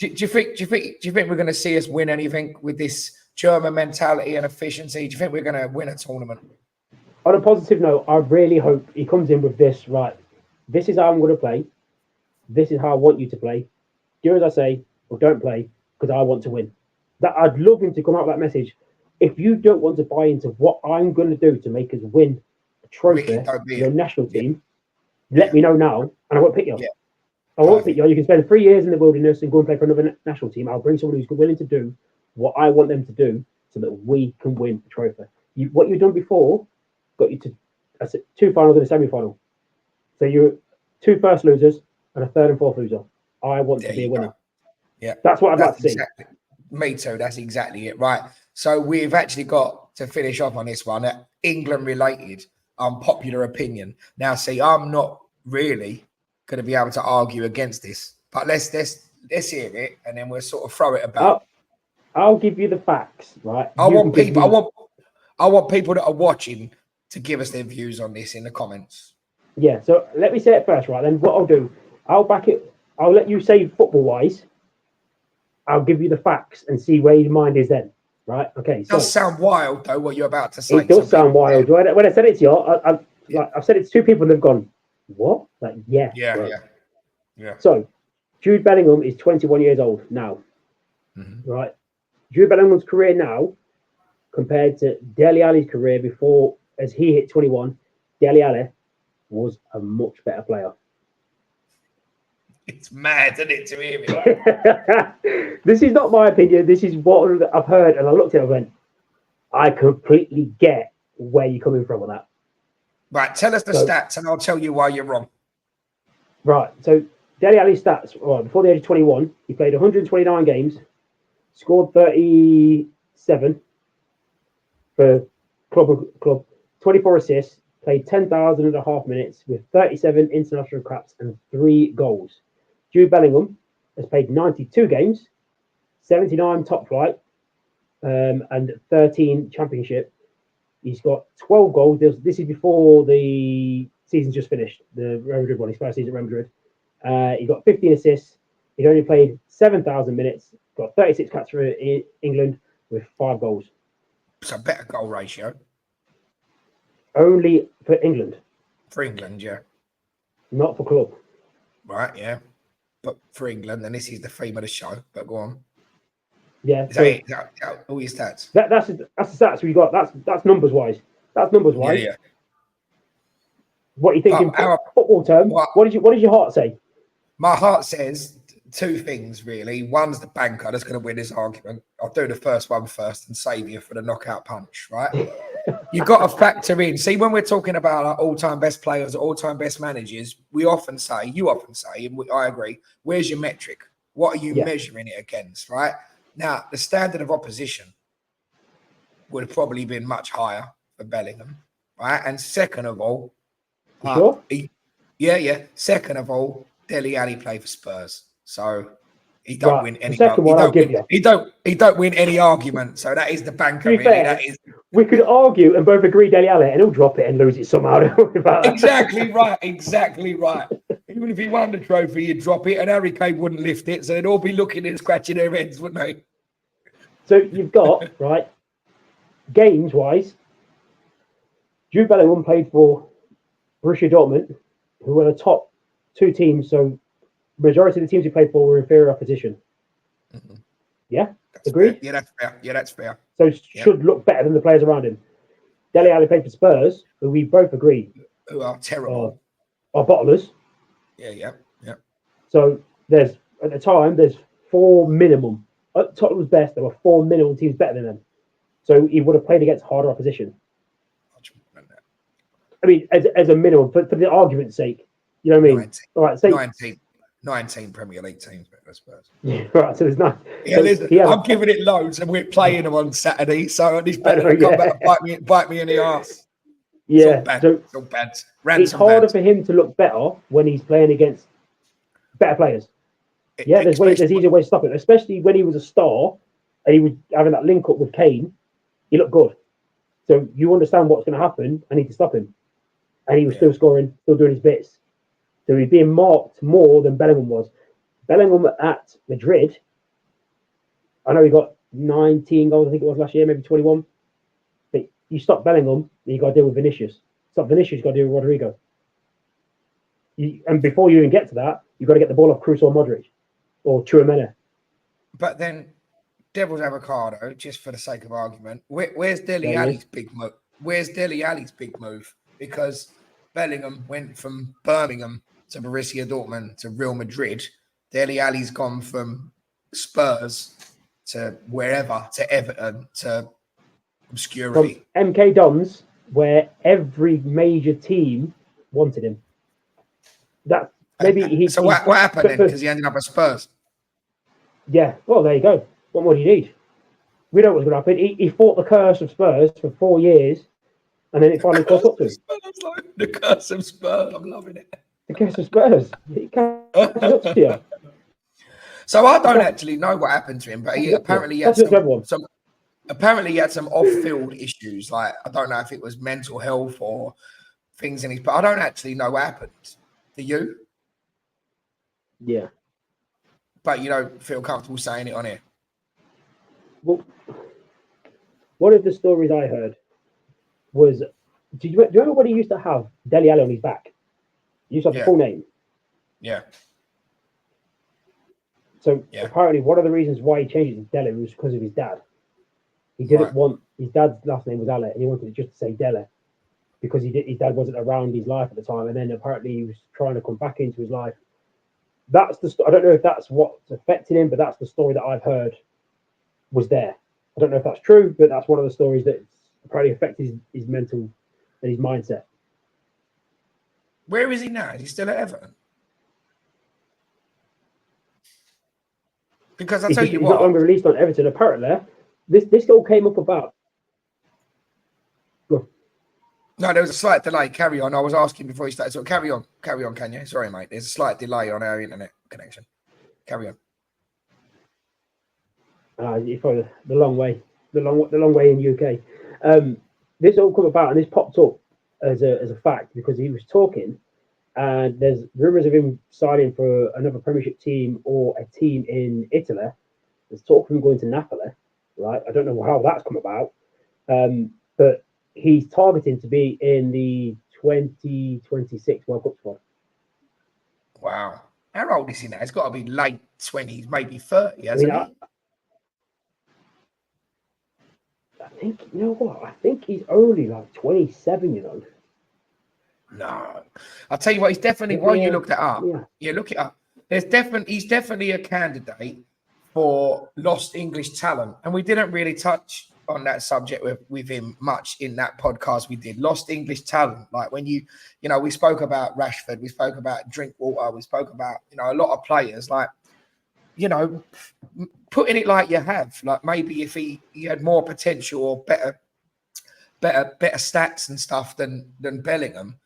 you think we're going to see us win anything with this German mentality and efficiency? Do you think we're going to win a tournament? On a positive note, I really hope he comes in with this. Right, this is how I'm going to play. This is how I want you to play. Do as I say, or don't play because I want to win. That I'd love him to come out with that message. If you don't want to buy into what I'm going to do to make us win a trophy, your national team, let me know now, and I won't pick you. Yeah. I won't pick you. You can spend 3 years in the wilderness and go and play for another national team. I'll bring someone who's willing to do what I want them to do so that we can win the trophy. What you've done before got you to 2 finals and a semi-final. So you're 2 first losers and a 3rd and 4th loser. I want to be a winner. Yeah, that's what I'd like to see. Me too. That's exactly it. Right. So we've actually got to finish off on this one. England-related unpopular opinion. Now, see, I'm not really going to be able to argue against this, but let's hear it, and then we'll sort of throw it about. I'll give you the facts, right? I want people that are watching to give us their views on this in the comments. Yeah. So let me say it first, right? Then what I'll do, I'll back it. I'll let you say football-wise. I'll give you the facts and see where your mind is then, right? Okay. It does sound wild, though, what you're about to say. It does sound wild. When I said it to you, I've said it to 2 people and they've gone, what? Like, yeah. So, Jude Bellingham is 21 years old now, right? Jude Bellingham's career now, compared to Dele Alli's career before, as he hit 21, Dele Alli was a much better player. It's mad, isn't it, to hear it? This is not my opinion. This is what I've heard, and I looked at it and went, I completely get where you're coming from with that. Right, tell us the stats, and I'll tell you why you're wrong. Right, so Dele Alli's stats, before the age of 21, he played 129 games, scored 37 for club, 24 assists, played 10,500 minutes with 37 international caps and 3 goals. Jude Bellingham has played 92 games, 79 top flight, and 13 championship. He's got 12 goals. This is before the season just finished, the Real Madrid one, his first season at Real Madrid. He got 15 assists. He'd only played 7,000 minutes, got 36 caps for England with 5 goals. It's a better goal ratio. Only for England. For England, yeah. Not for club. Right, yeah. But for England, and this is the theme of the show, but go on. Yeah. Is that all your stats? That's the stats we got. That's numbers wise. That's numbers wise. Yeah. What are you thinking football term? What does your heart say? My heart says 2 things, really. One's the banker that's going to win this argument. I'll do the first one first and save you for the knockout punch, right? You've got to factor in. See, when we're talking about our all-time best players, all-time best managers, you often say, and I agree, where's your metric? What are you measuring it against, right? Now, the standard of opposition would have probably been much higher for Bellingham, right? And second of all, sure? Second of all, Dele Alli played for Spurs, so he don't win any. He don't win any argument. So that is the banker. Really, that is. We could argue and both agree Dele Alli, and he'll drop it and lose it somehow. Exactly right. Even if he won the trophy, he'd drop it, and Harry Kane wouldn't lift it. So they'd all be looking and scratching their heads, wouldn't they? So you've got right games wise. Jude Bellingham played for Borussia Dortmund, who were the top 2 teams. So majority of the teams he played for were inferior opposition. Yeah. Agreed? Yeah, that's fair. Yeah, that's fair. So should look better than the players around him. Dele Alli played for Spurs, who we both agreed Who are terrible. are bottlers. Yeah. So there's at the time there's 4 minimum. At Tottenham's best, there were 4 minimum teams better than them. So he would have played against harder opposition. I mean, as a minimum, for the argument's sake, you know what I mean? 19, All right, say 19 Premier League teams, I suppose. Yeah, right. So there's not. Yeah, I'm giving it loads, and we're playing them on Saturday, so it's better to come back and bite me in the arse. Yeah, it's all bad. It's harder for him to look better when he's playing against better players. There's easier ways to stop it, especially when he was a star and he was having that link up with Kane. He looked good, so you understand what's going to happen. I need to stop him, and he was still scoring, still doing his bits. So he's being marked more than Bellingham was. Bellingham at Madrid, I know he got 19 goals, I think it was last year, maybe 21. But you stop Bellingham, you got to deal with Vinicius. Stop Vinicius, you got to deal with Rodrigo. And before you even get to that, you've got to get the ball off Kroos or Modric or Tchouaméni. But then, devil's avocado, just for the sake of argument, where's Dele Alli's big move? Where's Dele Alli's big move? Because Bellingham went from Birmingham to Borussia Dortmund to Real Madrid. Dele Alli's gone from Spurs to wherever, to Everton, to obscurity. From MK Dons, where every major team wanted him. That maybe So what happened then? Because he ended up at Spurs. Yeah, well, there you go. What more do you need? We know what's going to happen. He fought the curse of Spurs for 4 years, and then it finally caught up to him. The curse of Spurs. I'm loving it. The curse of Spurs. It catches up to you. So I don't actually know what happened to him, but he apparently had some off-field issues. Like, I don't know if it was mental health or things in his, but I don't actually know what happened. Do you? Yeah. But you don't feel comfortable saying it on here? Well, one of the stories I heard was, do you remember when he used to have Dele Alli on his back? He used to have the full name. Yeah. So apparently one of the reasons why he changed it to Dele was because of his dad. He didn't want, his dad's last name was Ale, and he wanted it just to say Dele because his dad wasn't around his life at the time, and then apparently he was trying to come back into his life. That's I don't know if that's what's affected him, but that's the story that I've heard was there. I don't know if that's true, but that's one of the stories that apparently affected his mental and his mindset. Where is he now? Is he still at Everton? Because I'll tell you what, he's not longer released on Everton. Apparently, this all came up about. No, there was a slight delay. Carry on. I was asking before you started. So carry on, Kanye. Sorry, mate. There's a slight delay on our internet connection. Carry on. You're probably the long way in the UK. This all come about and this popped up as a fact because he was talking, and there's rumours of him signing for another Premiership team or a team in Italy. There's talk of him going to Napoli, right? I don't know how that's come about, but he's targeting to be in the 2026 World Cup squad. Wow. How old is he now? It's got to be late 20s, maybe 30, hasn't he? I think, you know what? I think he's only like 27, you know. No. I'll tell you what, he's definitely, while you look that up, look it up. He's definitely a candidate for lost English talent. And we didn't really touch on that subject with him much in that podcast we did. Lost English talent. Like when we spoke about Rashford, we spoke about Drinkwater, we spoke about, a lot of players, like, putting it like you have, like maybe if he had more potential or better stats and stuff than Bellingham,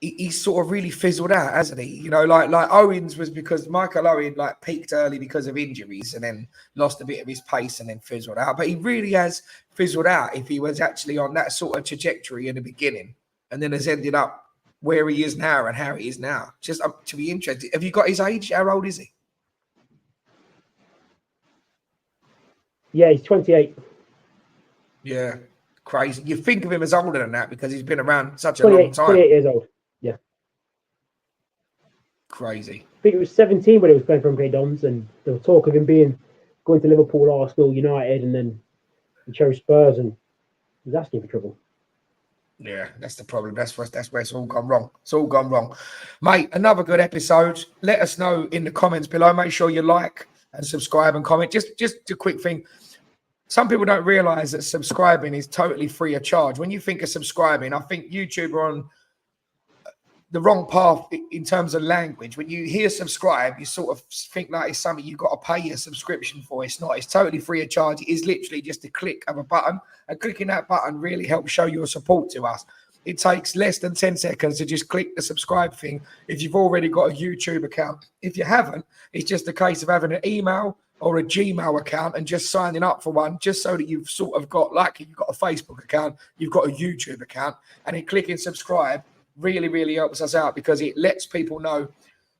he's sort of really fizzled out, hasn't he? Like Owens was, because Michael Owen like peaked early because of injuries and then lost a bit of his pace and then fizzled out. But he really has fizzled out if he was actually on that sort of trajectory in the beginning and then has ended up where he is now and how he is now. Just to be interested. Have you got his age? How old is he? Yeah, he's 28. Yeah, crazy. You think of him as older than that because he's been around such a long time. 28 years old. Yeah. Crazy. I think it was 17 when he was playing for MK Dons, and there was talk of him being going to Liverpool, Arsenal, United, and then he chose Spurs, and he's asking for trouble. Yeah, that's the problem. That's where it's all gone wrong. It's all gone wrong. Mate, another good episode. Let us know in the comments below. Make sure you like and subscribe and comment. Just a quick thing. Some people don't realize that subscribing is totally free of charge. When you think of subscribing, I think YouTube are on the wrong path in terms of language. When you hear subscribe, you sort of think like it's something you've got to pay your subscription for. It's not. It's totally free of charge. It is literally just a click of a button, and clicking that button really helps show your support to us. It takes less than 10 seconds to just click the subscribe thing if you've already got a YouTube account. If you haven't, it's just a case of having an email or a Gmail account and just signing up for one, just so that you've sort of got, like if you've got a Facebook account, you've got a YouTube account, and then clicking subscribe really, really helps us out because it lets people know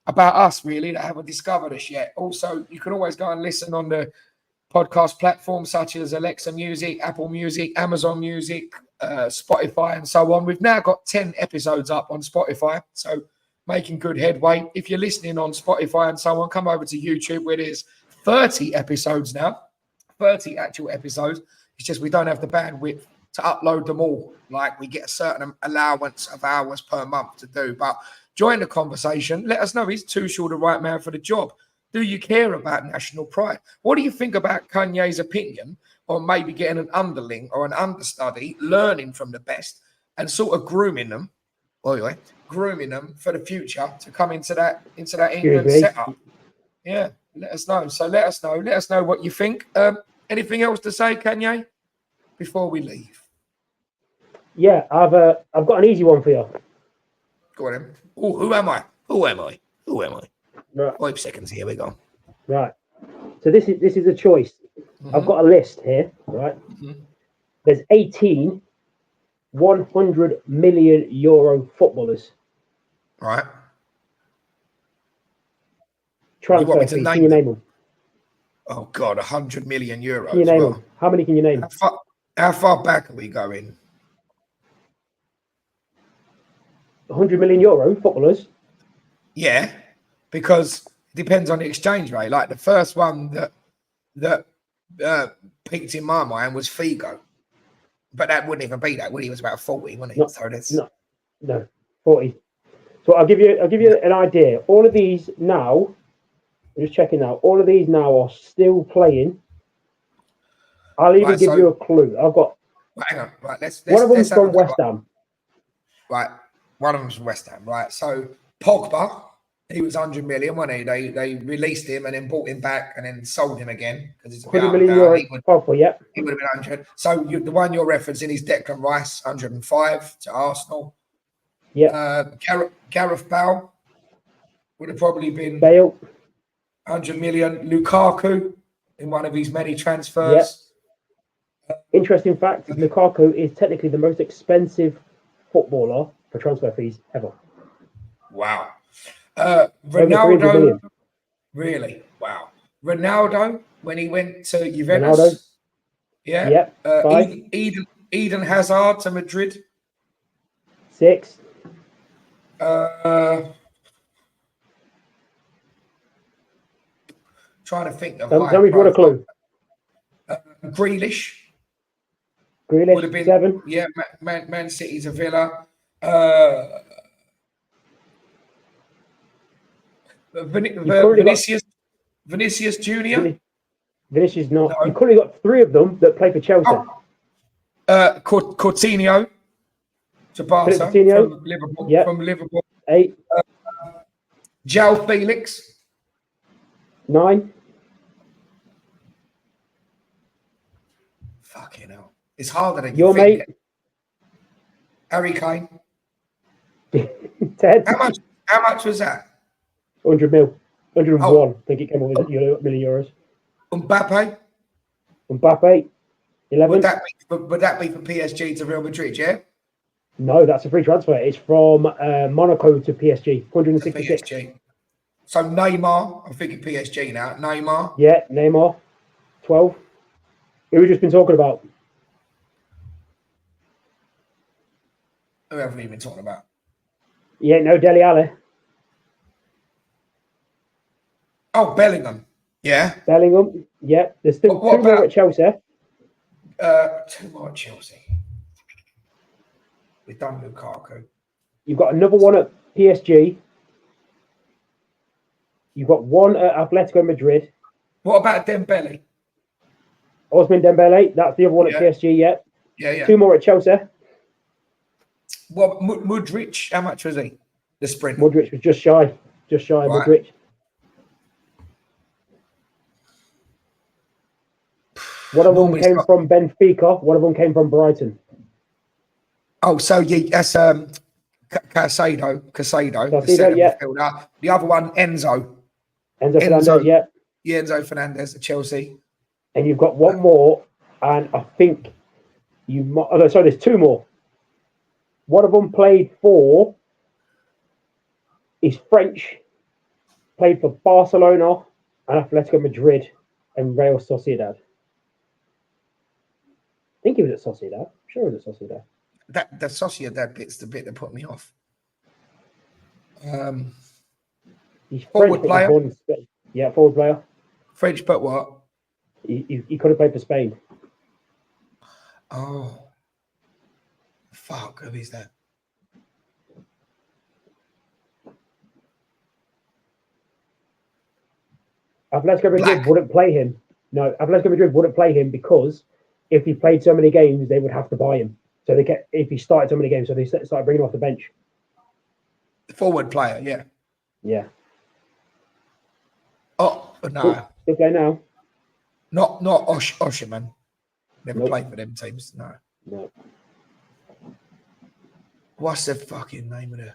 about us, really, that haven't discovered us yet. Also, you can always go and listen on the podcast platforms such as Alexa Music, Apple Music, Amazon Music, Spotify, and so on. We've now got 10 episodes up on Spotify, so making good headway. If you're listening on Spotify and so on, come over to YouTube where there's 30 episodes now, 30 actual episodes. It's just we don't have the bandwidth to upload them all. Like, we get a certain allowance of hours per month to do. But join the conversation. Let us know, is Tuchel the right man for the job? Do you care about national pride? What do you think about Kanye's opinion on maybe getting an underling or an understudy, learning from the best and sort of grooming them for the future to come into that England setup? Yeah, let us know. So let us know what you think. Anything else to say, Kanye, before we leave? Yeah, I've got an easy one for you. Go on then. Oh, who am I? Right. 5 seconds. Here we go. Right. So this is a choice. Mm-hmm. I've got a list here. Right. Mm-hmm. There's 18 100 million euro footballers. Right. Transfer fees. Can you name them? Oh God, 100 million euros. Can you name them? How many can you name? How far back are we going? 100 million euro footballers. Yeah, because it depends on the exchange rate. Like the first one that peaked in my mind was Figo, but that wouldn't even be that. He was about 40, wasn't he? No, so that's no 40. So I'll give you an idea. All of these now, I'm just checking now. All of these now are still playing. I'll even give you a clue. I've got. Hang on. Right, let's one of them's from West Ham. Right, one of them's from West Ham. Right, so Pogba, he was 100 million, wasn't he? They released him and then bought him back and then sold him again because it's 100 million euro. Pogba, yeah. He would have been 100. So the one you're referencing is Declan Rice, 105 to Arsenal. Yeah. Gareth Bale would have probably been Bale. 100 million. Lukaku in one of his many transfers. Yeah. Interesting fact, Lukaku is technically the most expensive footballer for transfer fees ever. Wow. Ronaldo. Really? Wow. Ronaldo, when he went to Juventus. Ronaldo. Yeah. Yep. Eden Hazard to Madrid. 6. Trying to think of. Tell me if you want a clue. Grealish would have been 7. Yeah, Man City to Villa. Vinicius Junior. Vinicius not. No. You've currently got 3 of them that play for Chelsea. Coutinho to Barca from Liverpool. Yep. From Liverpool. 8. João Felix. 9. Fucking hell. It's harder than your think. Mate. Harry Kane. 10. How much was that? 100 mil. 101. I think it came over million euros. Mbappe. 11. Would that be for PSG to Real Madrid, yeah? No, that's a free transfer. It's from Monaco to PSG. 166. PSG. So Neymar, I'm thinking PSG now. Neymar. Yeah, Neymar. 12. Who we've just been talking about? Who have we been talking about? Yeah, no, Dele Alli. Oh, Bellingham. Yeah. Bellingham. Yeah. There's still What two more about- at Chelsea. 2 more at Chelsea. We've done Lukaku. You've got another one at PSG. You've got one at Atletico Madrid. What about Dembele? Ousmane Dembele. That's the other one Yeah. at PSG. Yeah. Yeah. 2 more at Chelsea. Well, Mudryk, how much was he? The sprint. Mudryk was just shy. Just shy of Right. Mudryk. One of them Normally came it's from Benfica. One of them came from Brighton. Oh, so yeah, that's Casado, the Caicedo, centre yeah. midfielder. The other one, Enzo. Enzo Fernandez, yeah. Yeah, Enzo Fernandez at Chelsea. And you've got one more, and I think you might. Oh, no, sorry, there's 2 more. One of them played for. He's French. Played for Barcelona and Atletico Madrid and Real Sociedad. I think he was at Sociedad. I'm sure he was at Sociedad. That the Sociedad bit's the bit that put me off. He's Forward French, but player? he's born in Spain. Yeah, forward player. French, but what? He could have played for Spain. Oh, fuck! Who is that? Atletico Madrid Black. wouldn't play him. No, Atletico Madrid wouldn't play him because if he played so many games, they would have to buy him. So they get if he started so many games, so they started bringing him off the bench. Forward player, yeah. Yeah. Oh no, Still play now. not Osherman. Never Nope. played for them teams. No. No. What's the fucking name of the?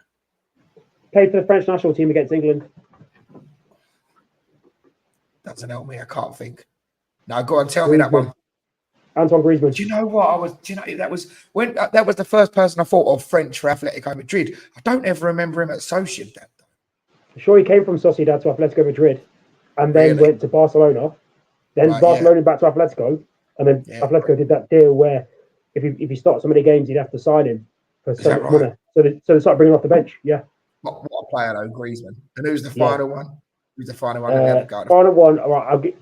Played for the French national team against England. Doesn't help me. I can't think. No, go on. Tell me that one. Antoine Griezmann. Do you know what that was when that was the first person I thought of French for Atletico Madrid. I don't ever remember him at Sociedad. Sure, he came from Sociedad to Atletico Madrid, and then Really? went to Barcelona. Then Right, Barcelona back to Atletico, and then Yeah. Atletico did that deal where if he starts so many games, he'd have to sign him for so that much right? money. So they started bringing him off the bench. Yeah. What a player though, Griezmann. And who's the Yeah. final one? Who's the final one? Let me have a go. Final one. All right,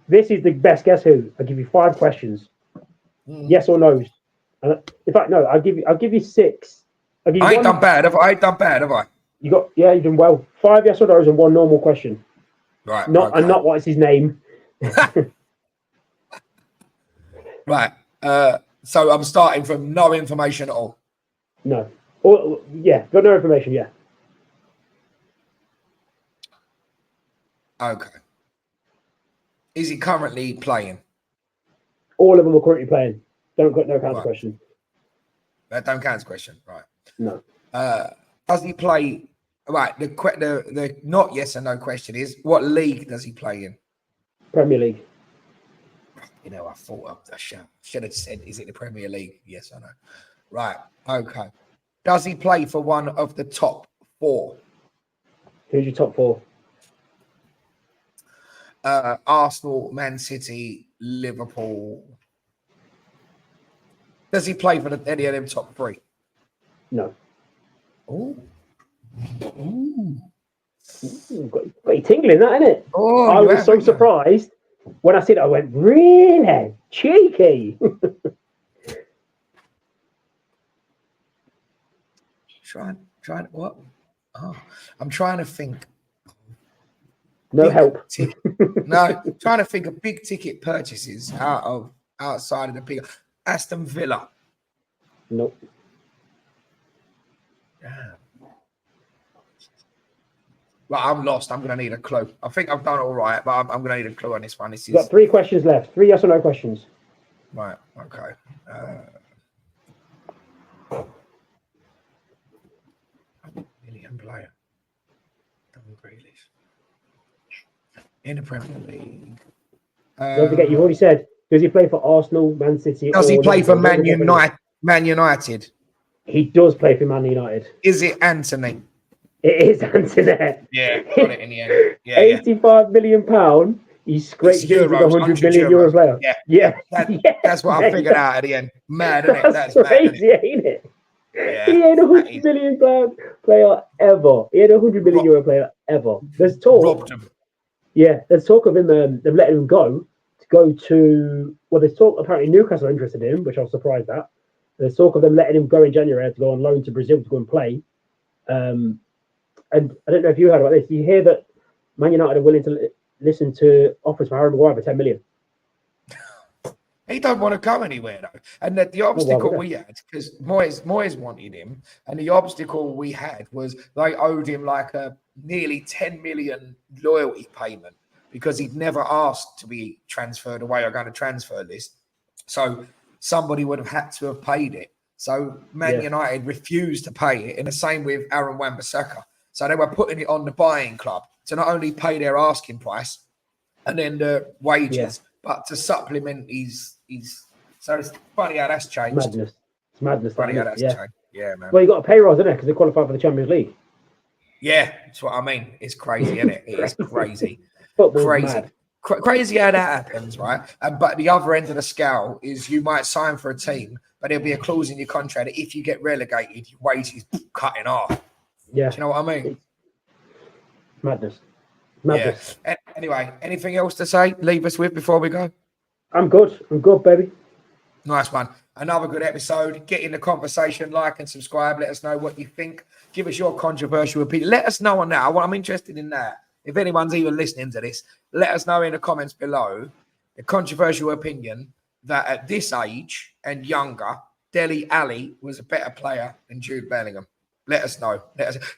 this is the best guess who. I'll give you 5 questions. Yes or no's. And in fact, no. I'll give you 6. I'll give you I ain't one. done bad, have I? I ain't done bad, have I? You've done well. 5 yes or no's and 1 normal question. Right. Not okay. and not what is his name. Right. So I'm starting from no information at all. No. Or yeah, got no information. Yeah. Okay. Is he currently playing? All of them are currently playing. No counter Right. question. That don't count as a question, right? No. Does he play? Right. The not yes or no question is what league does he play in? Premier League. You know, I thought I should have said, is it the Premier League? Yes or no? Right. Okay. Does he play for one of the top 4? Who's your top 4? Arsenal, Man City, Liverpool. Does he play for any of them top 3? No. Ooh. Got you tingling that, innit? Oh, I was so surprised when I said it. I went, really cheeky. Trying what? Oh, I'm trying to think. No help. No, trying to think of big ticket purchases outside of the big Aston Villa. Nope. Damn. Well, I'm lost. I'm going to need a clue. I think I've done all right, but I'm going to need a clue on this one. This is You've got 3 questions left. 3 yes or no questions. right. Okay. Million player. In the Premier League. Don't forget, you've already said, does he play for Arsenal, Man City? Does he or play for Liverpool? Man United? He does play for Man United. Is it Anthony? It is Anthony. Yeah, got it in the end. Yeah, £85 million. He scraped into the 100 million euro player. Yeah. That's what I figured out at the end. Mad, isn't it? That's crazy, mad, ain't it? Yeah, he ain't a £100 million player ever. He ain't a €100 million player ever. There's talk. Robbed him. Yeah, there's talk of him. Them letting him go to. Well, there's talk apparently Newcastle are interested in him, which I was surprised at. There's talk of them letting him go in January to go on loan to Brazil to go and play. And I don't know if you heard about this. You hear that Man United are willing to listen to offers for Harry Maguire for 10 million. He don't want to go anywhere though. And the obstacle we had, because Moyes wanted him, and the obstacle we had was they owed him like a nearly 10 million loyalty payment because he'd never asked to be transferred away or go on a transfer list. So somebody would have had to have paid it. So Man United refused to pay it, and the same with Aaron Wan-Bissaka. So they were putting it on the buying club to not only pay their asking price and then the wages, but to supplement his. So it's funny how that's changed. It's madness. Funny how that's changed. Yeah, man. Well, you got a pay rise, isn't it? Because they qualified for the Champions League. Yeah, that's what I mean. It's crazy, isn't it? It is crazy. Crazy. Crazy how that happens, right? But the other end of the scale is you might sign for a team, but there'll be a clause in your contract that if you get relegated, your wages cut in half. Yeah. Do you know what I mean? Madness. Yeah. Anyway, anything else to say? Leave us with before we go? I'm good, baby. Nice one. Another good episode. Get in the conversation, like and subscribe. Let us know what you think. Give us your controversial opinion. Let us know on that. I'm interested in that. If anyone's even listening to this, let us know in the comments below the controversial opinion that at this age and younger, Dele Alli was a better player than Jude Bellingham. Let us know.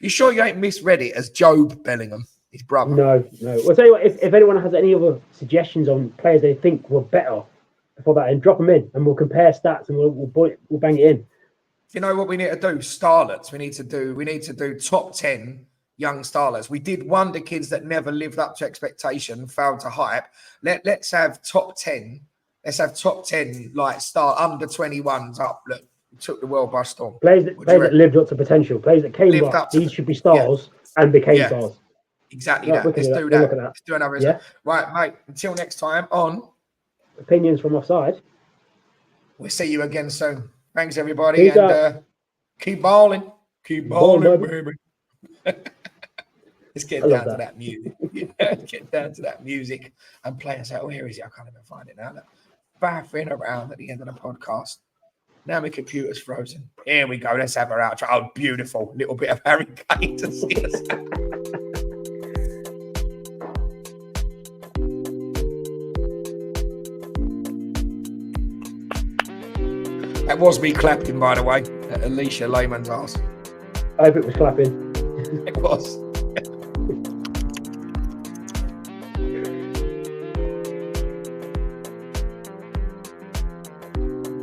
You sure you ain't misread it as Job Bellingham, his brother? No. Well, tell you what, if anyone has any other suggestions on players they think were better before that, and drop them in, and we'll compare stats and we'll bang it in. You know what we need to do? Starlets. We need to do top 10 young starlets. We did wonder kids that never lived up to expectation, failed to hype. Let's have top 10. Let's have top 10 like under 21s up. Look, took the world by storm. Players that lived up to potential. Players that came up. These should be stars and became stars. Exactly that. Let's do that. Let's do another. Yeah. Right, mate. Until next time on Opinions from Offside. We'll see you again soon. Thanks, everybody. And keep balling. Keep balling, baby. Let's get down to that music. Get down to that music and play us out. Where is it? I can't even find it now. Baffing around at the end of the podcast. Now my computer's frozen. Here we go. Let's have her outro. Oh, beautiful. Little bit of Harry Kane to see us. That was me clapping, by the way, at Alicia Lehman's ass. I hope it was clapping. It was.